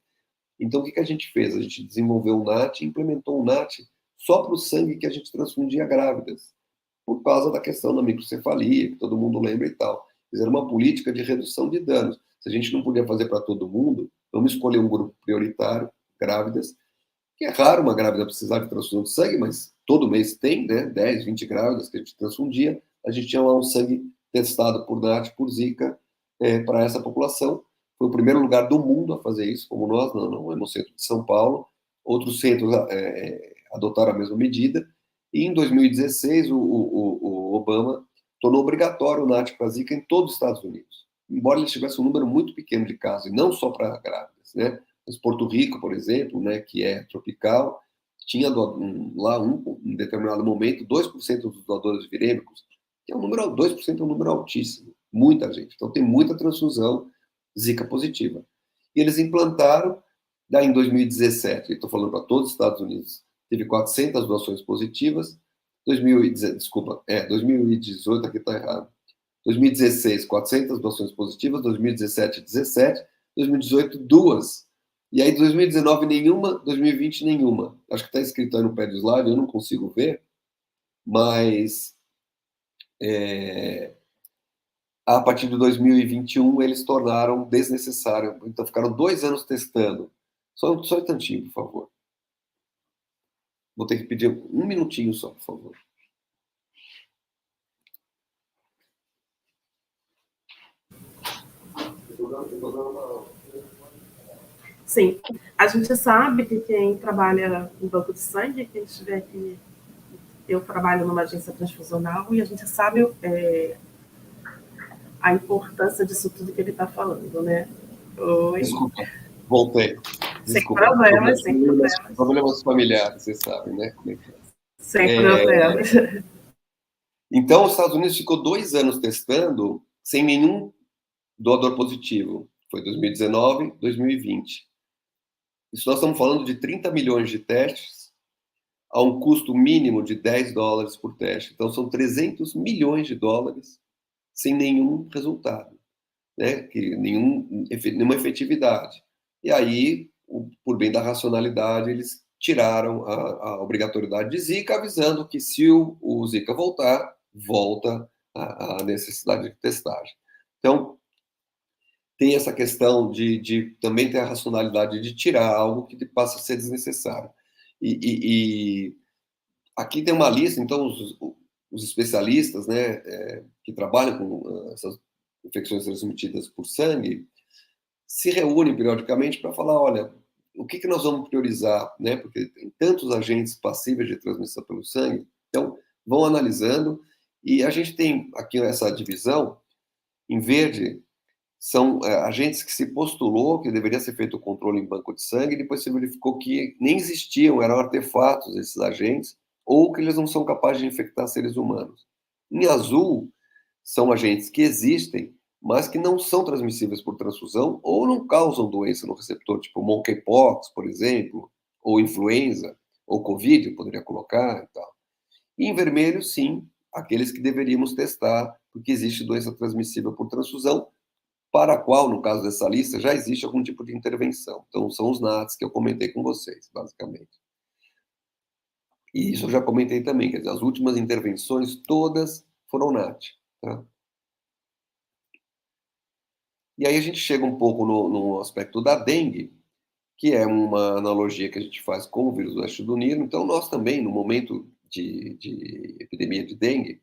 Então, o que a gente fez? A gente desenvolveu um NAT e implementou um NAT só para o sangue que a gente transfundia grávidas, por causa da questão da microcefalia, que todo mundo lembra e tal. Fizeram uma política de redução de danos. Se a gente não podia fazer para todo mundo, vamos escolher um grupo prioritário, grávidas, que é raro uma grávida precisar de transfusão de sangue, mas todo mês tem, né? 10, 20 grávidas que a gente transfundia. A gente tinha lá um sangue testado por NAT, por Zika, para essa população. Foi o primeiro lugar do mundo a fazer isso, como nós, no Hemocentro de São Paulo. Outros centros adotaram a mesma medida. E em 2016, o Obama tornou obrigatório o NAT para Zika em todos os Estados Unidos, embora ele tivesse um número muito pequeno de casos, e não só para grávidas, né? Mas Porto Rico, por exemplo, né, que é tropical, tinha lá em determinado momento 2% dos doadores virêmicos, que é um número, 2% é um número altíssimo, muita gente. Então tem muita transfusão Zika positiva. E eles implantaram, daí em 2017, estou falando para todos os Estados Unidos, teve 400 doações positivas, 2018, aqui está errado, 2016, 400 doações positivas, 2017, 17, 2018, 2. E aí, 2019, nenhuma, 2020, nenhuma. Acho que está escrito aí no pé do slide, eu não consigo ver, mas a partir de 2021 eles tornaram desnecessário. Então, ficaram 2 anos testando. Só um instantinho, por favor. Vou ter que pedir 1 minutinho só, por favor. Sim, a gente sabe que quem trabalha em banco de sangue, quem estiver aqui, eu trabalho numa agência transfusional e a gente sabe a importância disso tudo que ele está falando, né? Oi. Desculpa, voltei. Sem problemas, sem problemas. Problemas familiares, vocês sabem, né? Como é que é? Sem problemas. Então, os Estados Unidos ficou 2 anos testando sem nenhum doador positivo. Foi 2019, 2020. Isso nós estamos falando de 30 milhões de testes a um custo mínimo de $10 por teste. Então, são 300 milhões de dólares sem nenhum resultado, né? Nenhuma efetividade. E aí, por bem da racionalidade, eles tiraram a obrigatoriedade de Zika, avisando que se o Zika voltar, volta a necessidade de testagem. Então, tem essa questão de também ter a racionalidade de tirar algo que passa a ser desnecessário. E aqui tem uma lista, então, os especialistas, né, que trabalham com essas infecções transmitidas por sangue, se reúnem periodicamente para falar, olha, o que nós vamos priorizar, né, porque tem tantos agentes passíveis de transmissão pelo sangue, então, vão analisando, e a gente tem aqui essa divisão, em verde, são agentes que se postulou que deveria ser feito o controle em banco de sangue, e depois se verificou que nem existiam, eram artefatos esses agentes, ou que eles não são capazes de infectar seres humanos. Em azul, são agentes que existem, mas que não são transmissíveis por transfusão, ou não causam doença no receptor, tipo monkeypox, por exemplo, ou influenza, ou Covid, eu poderia colocar e tal. E em vermelho, sim, aqueles que deveríamos testar, porque existe doença transmissível por transfusão, para a qual, no caso dessa lista, já existe algum tipo de intervenção. Então, são os NATs que eu comentei com vocês, basicamente. E isso eu já comentei também, quer dizer, as últimas intervenções todas foram NAT. Tá? E aí a gente chega um pouco no aspecto da dengue, que é uma analogia que a gente faz com o vírus do leste do Nilo. Então, nós também, no momento de epidemia de dengue,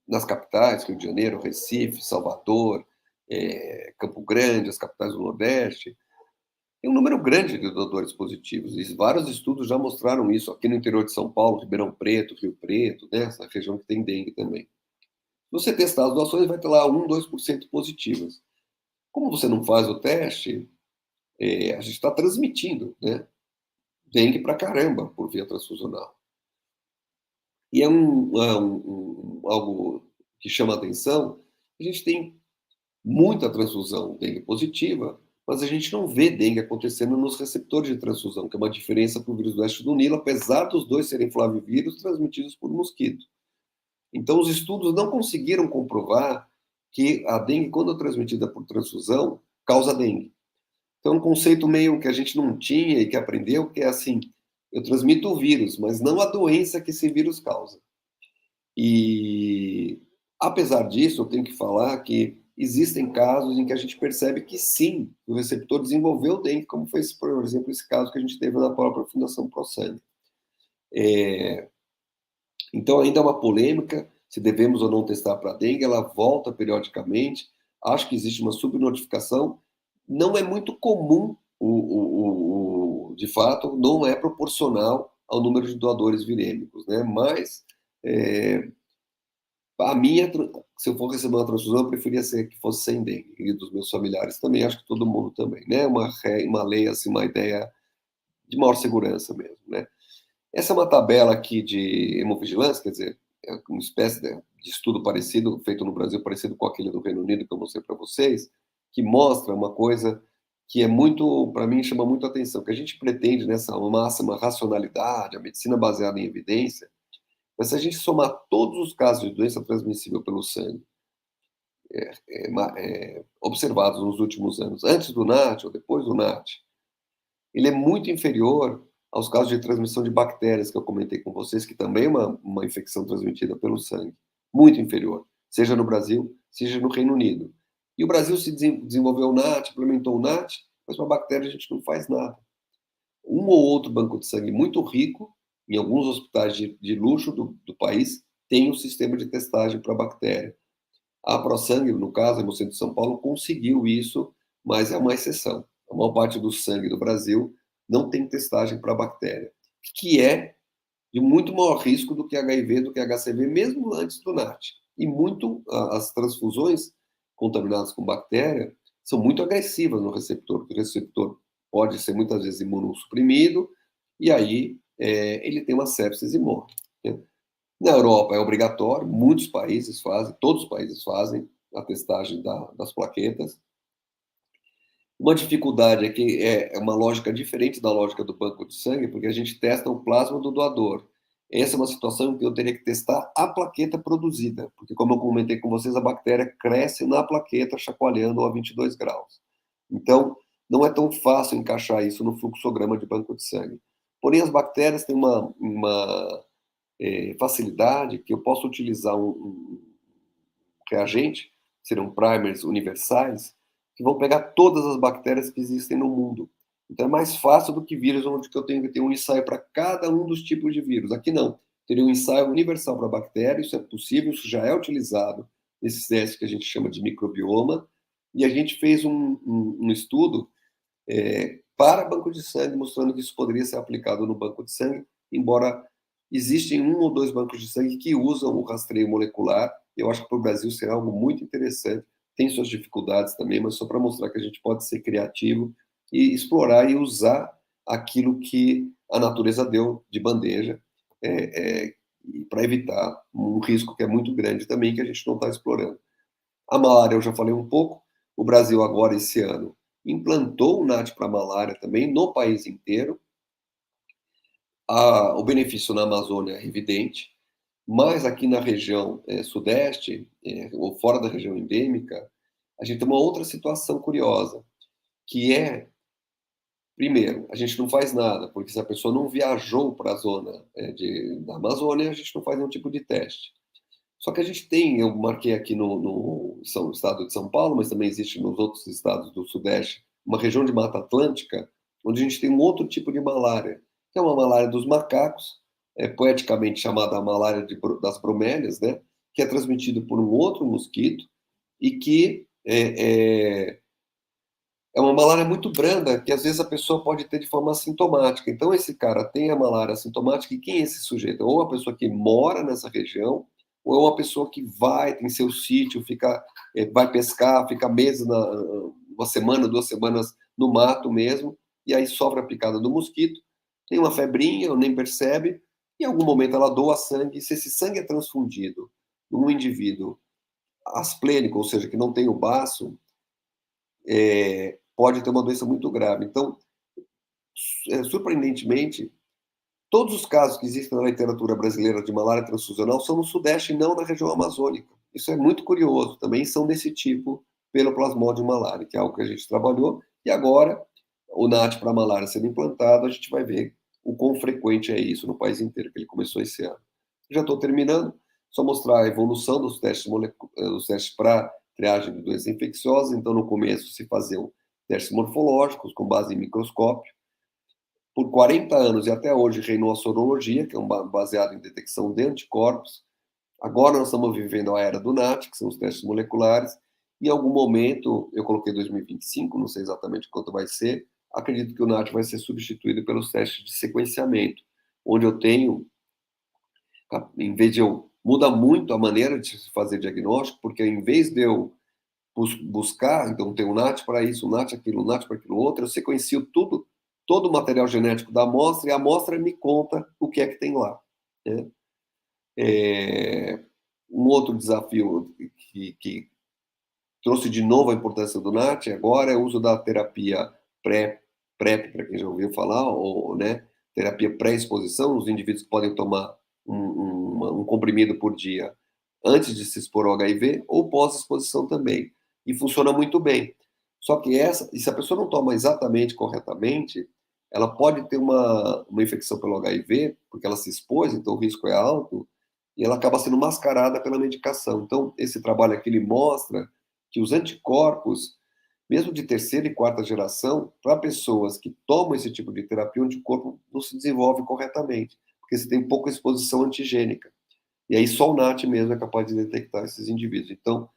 nas capitais, Rio de Janeiro, Recife, Salvador, Campo Grande, as capitais do Nordeste, tem um número grande de doadores positivos, e vários estudos já mostraram isso, aqui no interior de São Paulo, Ribeirão Preto, Rio Preto, né, essa região que tem dengue também. Se você testar as doações, vai ter lá 1, 2% positivas. Como você não faz o teste, a gente está transmitindo, né, dengue pra caramba por via transfusional. E é algo que chama a atenção, a gente tem muita transfusão dengue positiva, mas a gente não vê dengue acontecendo nos receptores de transfusão, que é uma diferença para o vírus do leste do Nilo, apesar dos dois serem flavivírus transmitidos por mosquito. Então, os estudos não conseguiram comprovar que a dengue, quando é transmitida por transfusão, causa dengue. Então, um conceito meio que a gente não tinha e que aprendeu, que é assim, eu transmito o vírus, mas não a doença que esse vírus causa. E, apesar disso, eu tenho que falar que existem casos em que a gente percebe que sim, o receptor desenvolveu dengue, como foi, por exemplo, esse caso que a gente teve na própria Fundação ProSangue. Então, ainda é uma polêmica. se devemos ou não testar para dengue, ela volta periodicamente. Acho que existe uma subnotificação. Não é muito comum, de fato, não é proporcional ao número de doadores virêmicos, né? Mas a minha, se eu for receber uma transfusão, eu preferia ser que fosse sem dengue, e dos meus familiares também, acho que todo mundo também, né? Uma lei, assim, uma ideia de maior segurança mesmo, né? Essa é uma tabela aqui de hemovigilância, quer dizer, é uma espécie de estudo parecido, feito no Brasil, parecido com aquele do Reino Unido que eu mostrei para vocês, que mostra uma coisa que é muito, para mim, chama muito a atenção, que a gente pretende nessa máxima racionalidade, a medicina baseada em evidência, mas se a gente somar todos os casos de doença transmissível pelo sangue observados nos últimos anos, antes do NAT ou depois do NAT, ele é muito inferior aos casos de transmissão de bactérias que eu comentei com vocês, que também é uma infecção transmitida pelo sangue. Muito inferior, seja no Brasil, seja no Reino Unido. E o Brasil se desenvolveu o NAT, implementou o NAT, mas para a bactéria a gente não faz nada. Um ou outro banco de sangue muito rico, em alguns hospitais de luxo do país, tem um sistema de testagem para a bactéria. A ProSangue, no caso, a Hemocentro de São Paulo, conseguiu isso, mas é uma exceção. A maior parte do sangue do Brasil não tem testagem para bactéria, que é de muito maior risco do que HIV, do que HCV, mesmo antes do NAT. E as transfusões contaminadas com bactéria são muito agressivas no receptor, porque o receptor pode ser muitas vezes imunossuprimido, e aí ele tem uma sepsis e morre. Né? Na Europa é obrigatório, muitos países fazem, todos os países fazem a testagem das plaquetas. Uma dificuldade é que é uma lógica diferente da lógica do banco de sangue, porque a gente testa o plasma do doador. Essa é uma situação em que eu teria que testar a plaqueta produzida, porque, como eu comentei com vocês, a bactéria cresce na plaqueta, chacoalhando a 22 graus. Então, não é tão fácil encaixar isso no fluxograma de banco de sangue. Porém, as bactérias têm uma facilidade que eu posso utilizar um reagente, serão primers universais, que vão pegar todas as bactérias que existem no mundo. Então é mais fácil do que vírus, onde eu tenho que ter um ensaio para cada um dos tipos de vírus. Aqui não. Teria um ensaio universal para bactéria, isso é possível, isso já é utilizado nesses testes que a gente chama de microbioma, e a gente fez um estudo para banco de sangue, mostrando que isso poderia ser aplicado no banco de sangue, embora existem um ou dois bancos de sangue que usam o rastreio molecular. Eu acho que para o Brasil será algo muito interessante. Tem suas dificuldades também, mas só para mostrar que a gente pode ser criativo e explorar e usar aquilo que a natureza deu de bandeja para evitar um risco que é muito grande também, que a gente não está explorando. A malária eu já falei um pouco. O Brasil agora, esse ano, implantou o NAT para malária também no país inteiro. O benefício na Amazônia é evidente, mas aqui na região sudeste, ou fora da região endêmica, a gente tem uma outra situação curiosa, que primeiro, a gente não faz nada, porque se a pessoa não viajou para a zona da Amazônia, a gente não faz nenhum tipo de teste. Só que a gente tem, eu marquei aqui no estado de São Paulo, mas também existe nos outros estados do Sudeste, uma região de Mata Atlântica, onde a gente tem um outro tipo de malária, que é uma malária dos macacos, poeticamente chamada a malária das bromélias, né, que é transmitido por um outro mosquito e que é uma malária muito branda, que às vezes a pessoa pode ter de forma assintomática. Então, esse cara tem a malária assintomática, e quem é esse sujeito? Ou uma pessoa que mora nessa região, ou é uma pessoa que tem seu sítio, vai pescar, fica meses, uma semana, 2 semanas no mato mesmo, e aí sofre a picada do mosquito, tem uma febrinha, ou nem percebe, e em algum momento ela doa sangue, e se esse sangue é transfundido num indivíduo asplênico, ou seja, que não tem o baço, pode ter uma doença muito grave. Então, surpreendentemente, todos os casos que existem na literatura brasileira de malária transfusional são no Sudeste e não na região amazônica. Isso é muito curioso. Também são desse tipo pelo Plasmodium malária, que é algo que a gente trabalhou. E agora, o NAT para malária sendo implantado, a gente vai ver o quão frequente é isso no país inteiro, que ele começou esse ano. Já estou terminando. Só mostrar a evolução dos testes para triagem de doenças infecciosas. Então, no começo, se faziam testes morfológicos com base em microscópio. Por 40 anos e até hoje reinou a sorologia, que é baseado em detecção de anticorpos. Agora nós estamos vivendo a era do NAT, que são os testes moleculares. Em algum momento, eu coloquei 2025, não sei exatamente quanto vai ser, acredito que o NAT vai ser substituído pelos testes de sequenciamento, onde eu tenho, em vez de eu... Muda muito a maneira de se fazer diagnóstico, porque em vez de eu buscar, então tem um NAT para isso, um NAT aquilo, um NAT para aquilo outro, eu sequencio tudo, todo o material genético da amostra, e a amostra me conta o que é que tem lá, né? Um outro desafio que trouxe de novo a importância do NAT agora é o uso da terapia PrEP, para quem já ouviu falar, ou, né, terapia pré-exposição, os indivíduos que podem tomar um comprimido por dia antes de se expor ao HIV ou pós-exposição também. E funciona muito bem. Só que e se a pessoa não toma exatamente corretamente, ela pode ter uma infecção pelo HIV, porque ela se expôs, então o risco é alto, e ela acaba sendo mascarada pela medicação. Então, esse trabalho aqui, ele mostra que os anticorpos, mesmo de terceira e quarta geração, para pessoas que tomam esse tipo de terapia, o anticorpo não se desenvolve corretamente, porque você tem pouca exposição antigênica. E aí só o NAT mesmo é capaz de detectar esses indivíduos. Então,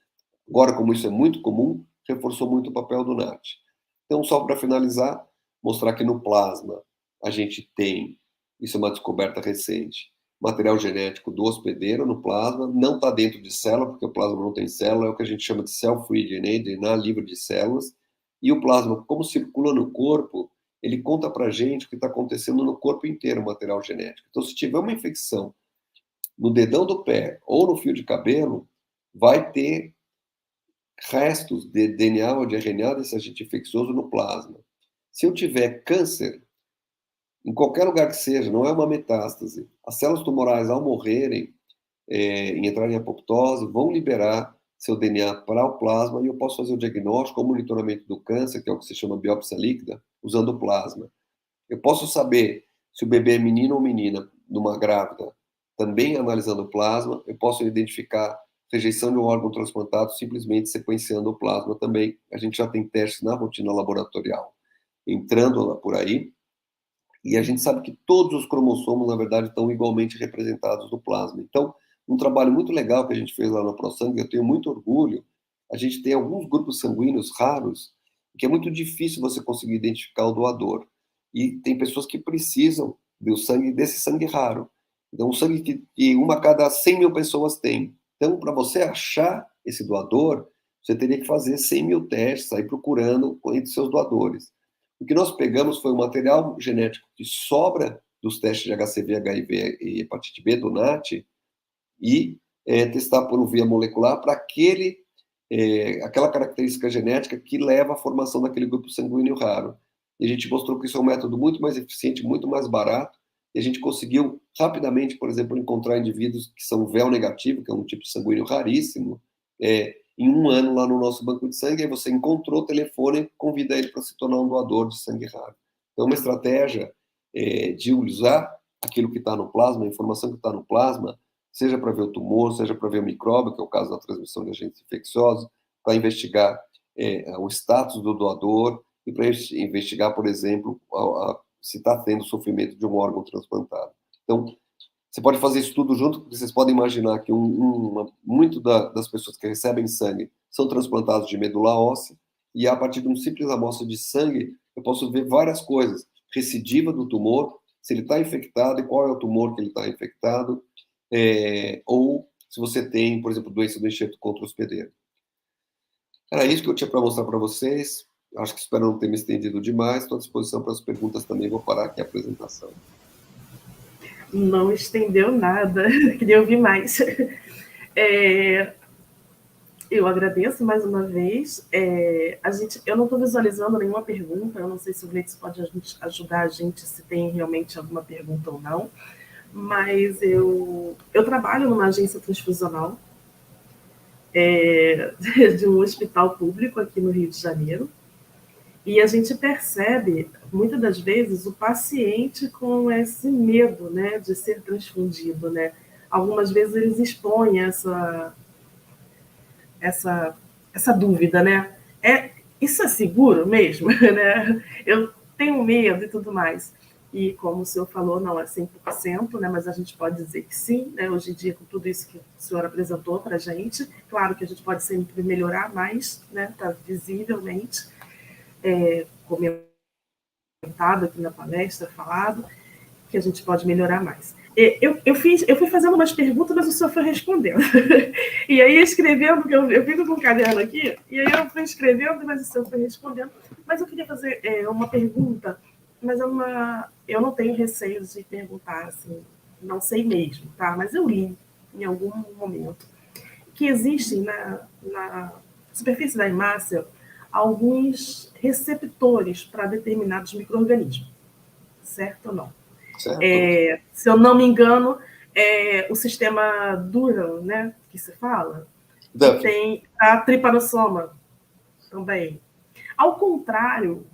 agora, como isso é muito comum, reforçou muito o papel do NAT. Então, só para finalizar, mostrar que no plasma a gente tem, isso é uma descoberta recente, material genético do hospedeiro no plasma, não está dentro de célula, porque o plasma não tem célula, é o que a gente chama de cell-free DNA, DNA livre de células, e o plasma, como circula no corpo, ele conta para a gente o que está acontecendo no corpo inteiro, o material genético. Então, se tiver uma infecção no dedão do pé ou no fio de cabelo, vai ter restos de DNA ou de RNA desse agente infeccioso no plasma. Se eu tiver câncer, em qualquer lugar que seja, não é uma metástase, as células tumorais, ao morrerem, em entrarem em apoptose, vão liberar seu DNA para o plasma e eu posso fazer o diagnóstico ou monitoramento do câncer, que é o que se chama biópsia líquida, usando o plasma. Eu posso saber se o bebê é menino ou menina numa grávida, também analisando o plasma. Eu posso identificar rejeição de um órgão transplantado simplesmente sequenciando o plasma também. A gente já tem testes na rotina laboratorial entrando por aí. E a gente sabe que todos os cromossomos, na verdade, estão igualmente representados no plasma. Então, um trabalho muito legal que a gente fez lá no ProSangue, eu tenho muito orgulho, a gente tem alguns grupos sanguíneos raros, que é muito difícil você conseguir identificar o doador. E tem pessoas que precisam do sangue, desse sangue raro. Então, um sangue que uma a cada 100 mil pessoas tem. Então, para você achar esse doador, você teria que fazer 100 mil testes, sair procurando entre seus doadores. O que nós pegamos foi o material genético que sobra dos testes de HCV, HIV e hepatite B do NAT e testar por via molecular para aquela característica genética que leva à formação daquele grupo sanguíneo raro. E a gente mostrou que isso é um método muito mais eficiente, muito mais barato, e a gente conseguiu rapidamente, por exemplo, encontrar indivíduos que são VEL negativo, que é um tipo sanguíneo raríssimo, em um ano lá no nosso banco de sangue, aí você encontrou o telefone e convida ele para se tornar um doador de sangue raro. Então, uma estratégia de usar aquilo que está no plasma, a informação que está no plasma, seja para ver o tumor, seja para ver o micróbio, que é o caso da transmissão de agentes infecciosos, para investigar o status do doador e para investigar, por exemplo, se está tendo sofrimento de um órgão transplantado. Então, você pode fazer isso tudo junto, porque vocês podem imaginar que muito das pessoas que recebem sangue são transplantados de medula óssea, e a partir de uma simples amostra de sangue, eu posso ver várias coisas. Recidiva do tumor, se ele está infectado e qual é o tumor que ele está infectado, ou se você tem, por exemplo, doença do enxerto contra o hospedeiro. Era isso que eu tinha para mostrar para vocês. Acho que espero não ter me estendido demais. Estou à disposição para as perguntas também. Vou parar aqui a apresentação. Não estendeu nada, queria ouvir mais. Eu agradeço mais uma vez. Eu não estou visualizando nenhuma pergunta, eu não sei se o Gleitz pode ajudar a gente se tem realmente alguma pergunta ou não, mas eu trabalho numa agência transfusional de um hospital público aqui no Rio de Janeiro, e a gente percebe, muitas das vezes, o paciente com esse medo, né, de ser transfundido, né? Algumas vezes eles expõem essa dúvida, né? Isso é seguro mesmo? Né? Eu tenho medo e tudo mais. e como o senhor falou, não é 100%, né, mas a gente pode dizer que sim, né, hoje em dia, com tudo isso que o senhor apresentou para a gente, claro que a gente pode sempre melhorar mais, né, tá visivelmente, comentado aqui na palestra, falado, que a gente pode melhorar mais. Eu fui fazendo umas perguntas, mas o senhor foi respondendo. E aí, escrevendo, eu fico com o caderno aqui, e aí eu fui escrevendo, mas o senhor foi respondendo. Mas eu queria fazer uma pergunta, mas eu não tenho receio de perguntar, assim, não sei mesmo, tá? Mas eu li em algum momento que existem na superfície da hemácia alguns receptores para determinados micro-organismos, certo ou não? Certo? Se eu não me engano, o sistema Duran, né, que se fala, que Duff. tem a tripanossoma também. Ao contrário,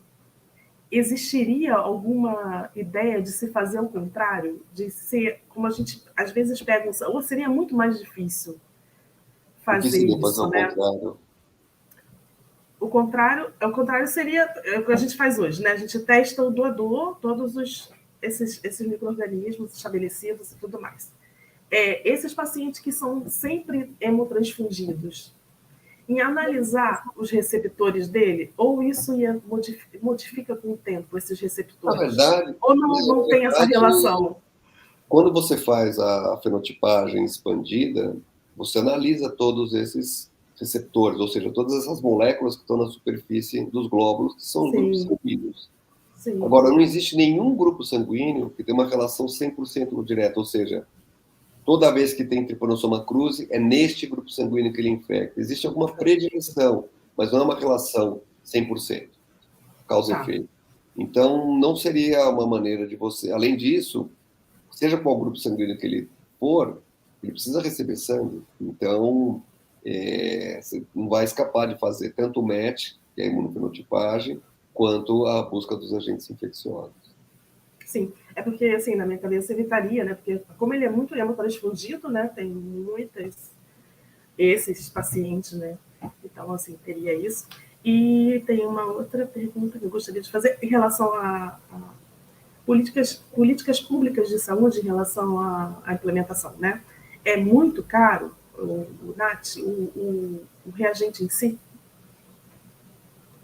existiria alguma ideia de se fazer o contrário? De ser, como a gente às vezes pega, ou seria muito mais difícil O que fazer seria fazer isso, ao né? contrário? O contrário seria o que a gente faz hoje, né? A gente testa o doador, esses micro-organismos estabelecidos e tudo mais. Esses pacientes que são sempre hemotransfundidos, em analisar os receptores dele, ou isso modifica com o tempo esses Na receptores? verdade, Ou não tem essa relação? quando você faz a fenotipagem expandida, você analisa todos esses receptores, ou seja, todas essas moléculas que estão na superfície dos glóbulos, que são os grupos Sim, sanguíneos. sim. Agora, não existe nenhum grupo sanguíneo que tenha uma relação 100% direta, ou seja, toda vez que tem tripanossoma cruzi, é neste grupo sanguíneo que ele infecta. Existe alguma predileção, mas não é uma relação 100%, causa e Tá. efeito. Então, não seria uma maneira de você... Além disso, seja qual grupo sanguíneo que ele for, ele precisa receber sangue. Então, você não vai escapar de fazer tanto o match, que é a imunofenotipagem, quanto a busca dos agentes infecciosos. Sim, é porque, assim, na minha cabeça evitaria, né? Porque como ele é muito hemotransfundido, né? Tem esses pacientes, né? Então, assim, teria isso. E tem uma outra pergunta que eu gostaria de fazer em relação a políticas públicas de saúde em relação à implementação, né? É muito caro o NAT, o reagente em si?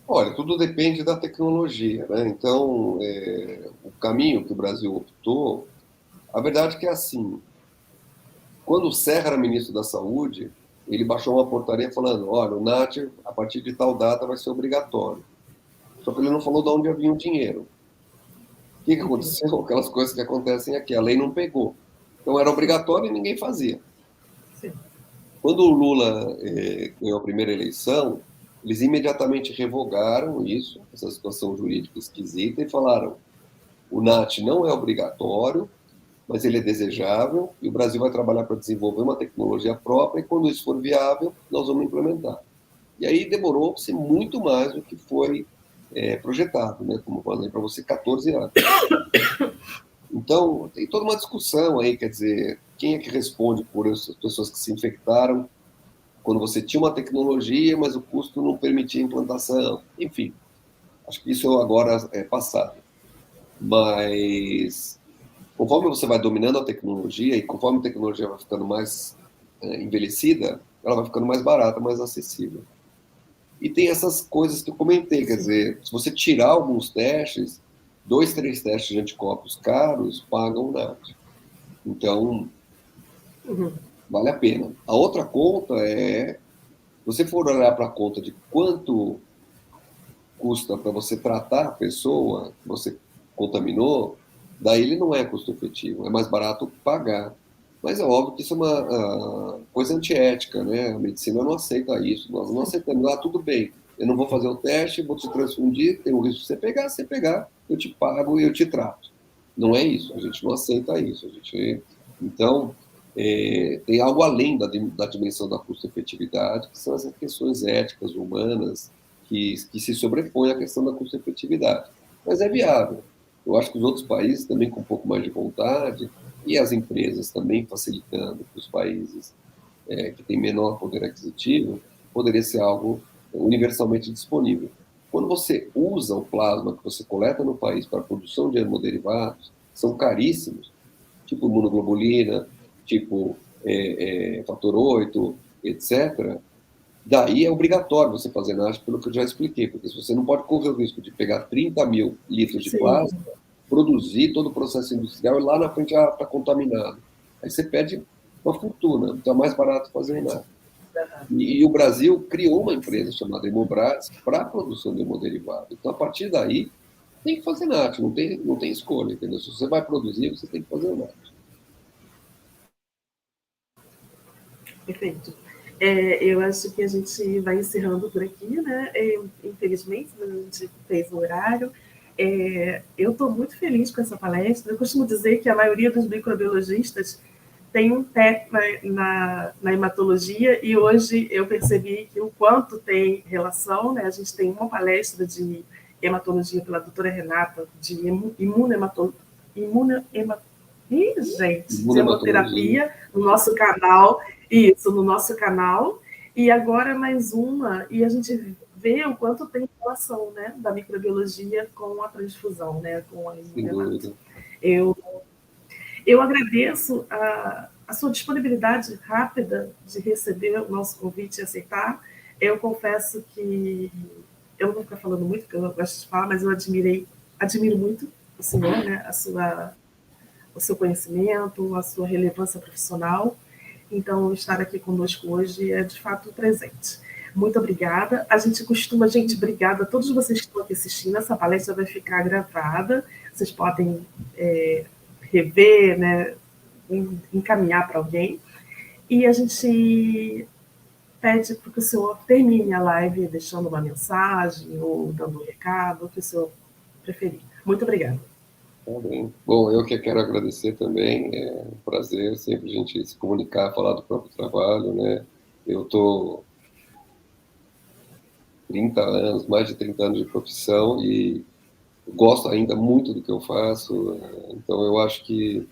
Olha, tudo depende da tecnologia, né? Então, o caminho que o Brasil optou, a verdade é que é assim, quando o Serra era ministro da Saúde, ele baixou uma portaria falando, olha, o NAT, a partir de tal data, vai ser obrigatório. Só que ele não falou de onde vinha o dinheiro. O que aconteceu? Aquelas coisas que acontecem aqui, a lei não pegou. Então era obrigatório e ninguém fazia. Sim. Quando o Lula ganhou a primeira eleição, eles imediatamente revogaram isso, essa situação jurídica esquisita, e falaram: o NAT não é obrigatório, mas ele é desejável, e o Brasil vai trabalhar para desenvolver uma tecnologia própria, e quando isso for viável, nós vamos implementar. E aí demorou-se muito mais do que foi projetado, né? Como eu falei para você, 14 anos. Então, tem toda uma discussão aí, quer dizer, quem é que responde por essas pessoas que se infectaram quando você tinha uma tecnologia, mas o custo não permitia a implantação. Enfim, acho que isso agora é passado. Mas, conforme você vai dominando a tecnologia e conforme a tecnologia vai ficando mais envelhecida, ela vai ficando mais barata, mais acessível. E tem essas coisas que eu comentei, quer dizer, se você tirar alguns testes, 2, 3 testes de anticorpos caros pagam nada. Então, vale a pena. A outra conta é, se você for olhar para a conta de quanto custa para você tratar a pessoa que você contaminou, daí ele não é custo efetivo, é mais barato pagar. Mas é óbvio que isso é uma coisa antiética, né? A medicina não aceita isso, nós não aceitamos. Ah, tudo bem, eu não vou fazer o teste, vou te transfundir, tem o risco de você pegar, eu te pago e eu te trato. Não é isso, a gente não aceita isso. Então, tem algo além da dimensão da custo-efetividade, que são essas questões éticas, humanas, que se sobrepõem à questão da custo-efetividade. Mas é viável. Eu acho que os outros países também com um pouco mais de vontade e as empresas também facilitando para os países que têm menor poder aquisitivo, poderia ser algo universalmente disponível. Quando você usa o plasma que você coleta no país para a produção de hemoderivados, são caríssimos, tipo imunoglobulina, tipo fator 8, etc. Daí é obrigatório você fazer NASH, pelo que eu já expliquei, porque você não pode correr o risco de pegar 30 mil litros de Sim, plasma, produzir todo o processo industrial e lá na frente já está contaminado. Aí você perde uma fortuna, então é mais barato fazer o NASH. E o Brasil criou uma empresa chamada Hemobras para a produção de hemoderivado. Então, a partir daí, tem que fazer NAT, não tem escolha, entendeu? Se você vai produzir, você tem que fazer o NAT. perfeito. Eu acho que a gente vai encerrando por aqui, né? Infelizmente, a gente fez o horário. Eu estou muito feliz com essa palestra. Eu costumo dizer que a maioria dos microbiologistas tem um pé na hematologia, e hoje eu percebi que o quanto tem relação, né? A gente tem uma palestra de hematologia pela doutora Renata, de de Imunohematologia. hemoterapia, no nosso canal, isso, no nosso canal, e agora mais uma, e a gente vê o quanto tem relação, né, da microbiologia com a transfusão, né, com a Sem imunemato. dúvida. Eu agradeço a sua disponibilidade rápida de receber o nosso convite e aceitar. Eu confesso que eu não vou ficar falando muito, porque eu não gosto de falar, mas eu admiro muito o senhor, né, o seu conhecimento, a sua relevância profissional. Então, estar aqui conosco hoje é, de fato, um presente. Muito obrigada. Gente, obrigada a todos vocês que estão aqui assistindo. Essa palestra vai ficar gravada. Vocês podem rever, né, encaminhar para alguém. E a gente pede para que o senhor termine a live deixando uma mensagem ou dando um recado, o que o senhor preferir. Muito obrigada. Tá bem. Bom, eu que quero agradecer também. É um prazer sempre a gente se comunicar, falar do próprio trabalho, né? Eu estou 30 anos, mais de 30 anos de profissão e gosto ainda muito do que eu faço. Então, eu acho que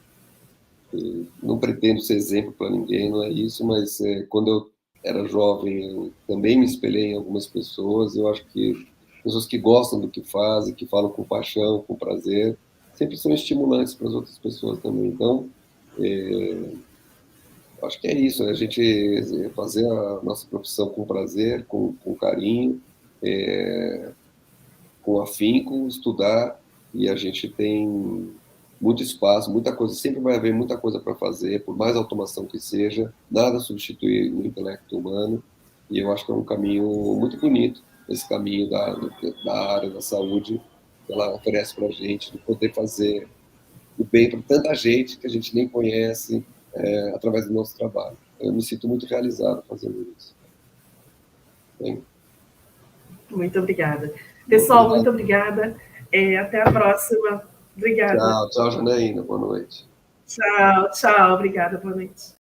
não pretendo ser exemplo para ninguém, não é isso, mas quando eu era jovem, eu também me espelhei em algumas pessoas. Eu acho que pessoas que gostam do que fazem, que falam com paixão, com prazer, sempre são estimulantes para as outras pessoas também. Então, acho que é isso, a gente fazer a nossa profissão com prazer, com carinho, com afinco, estudar, e a gente tem muito espaço, muita coisa, sempre vai haver muita coisa para fazer, por mais automação que seja, nada substitui o intelecto humano, e eu acho que é um caminho muito bonito, esse caminho da área da saúde, que ela oferece para a gente, de poder fazer o bem para tanta gente que a gente nem conhece, através do nosso trabalho. Eu me sinto muito realizado fazendo isso. Bem, Muito obrigada. Pessoal, obrigado. muito obrigada. Até a próxima. Obrigada. Tchau, tchau, Janaína. Boa noite. Tchau, tchau. Obrigada. Boa noite.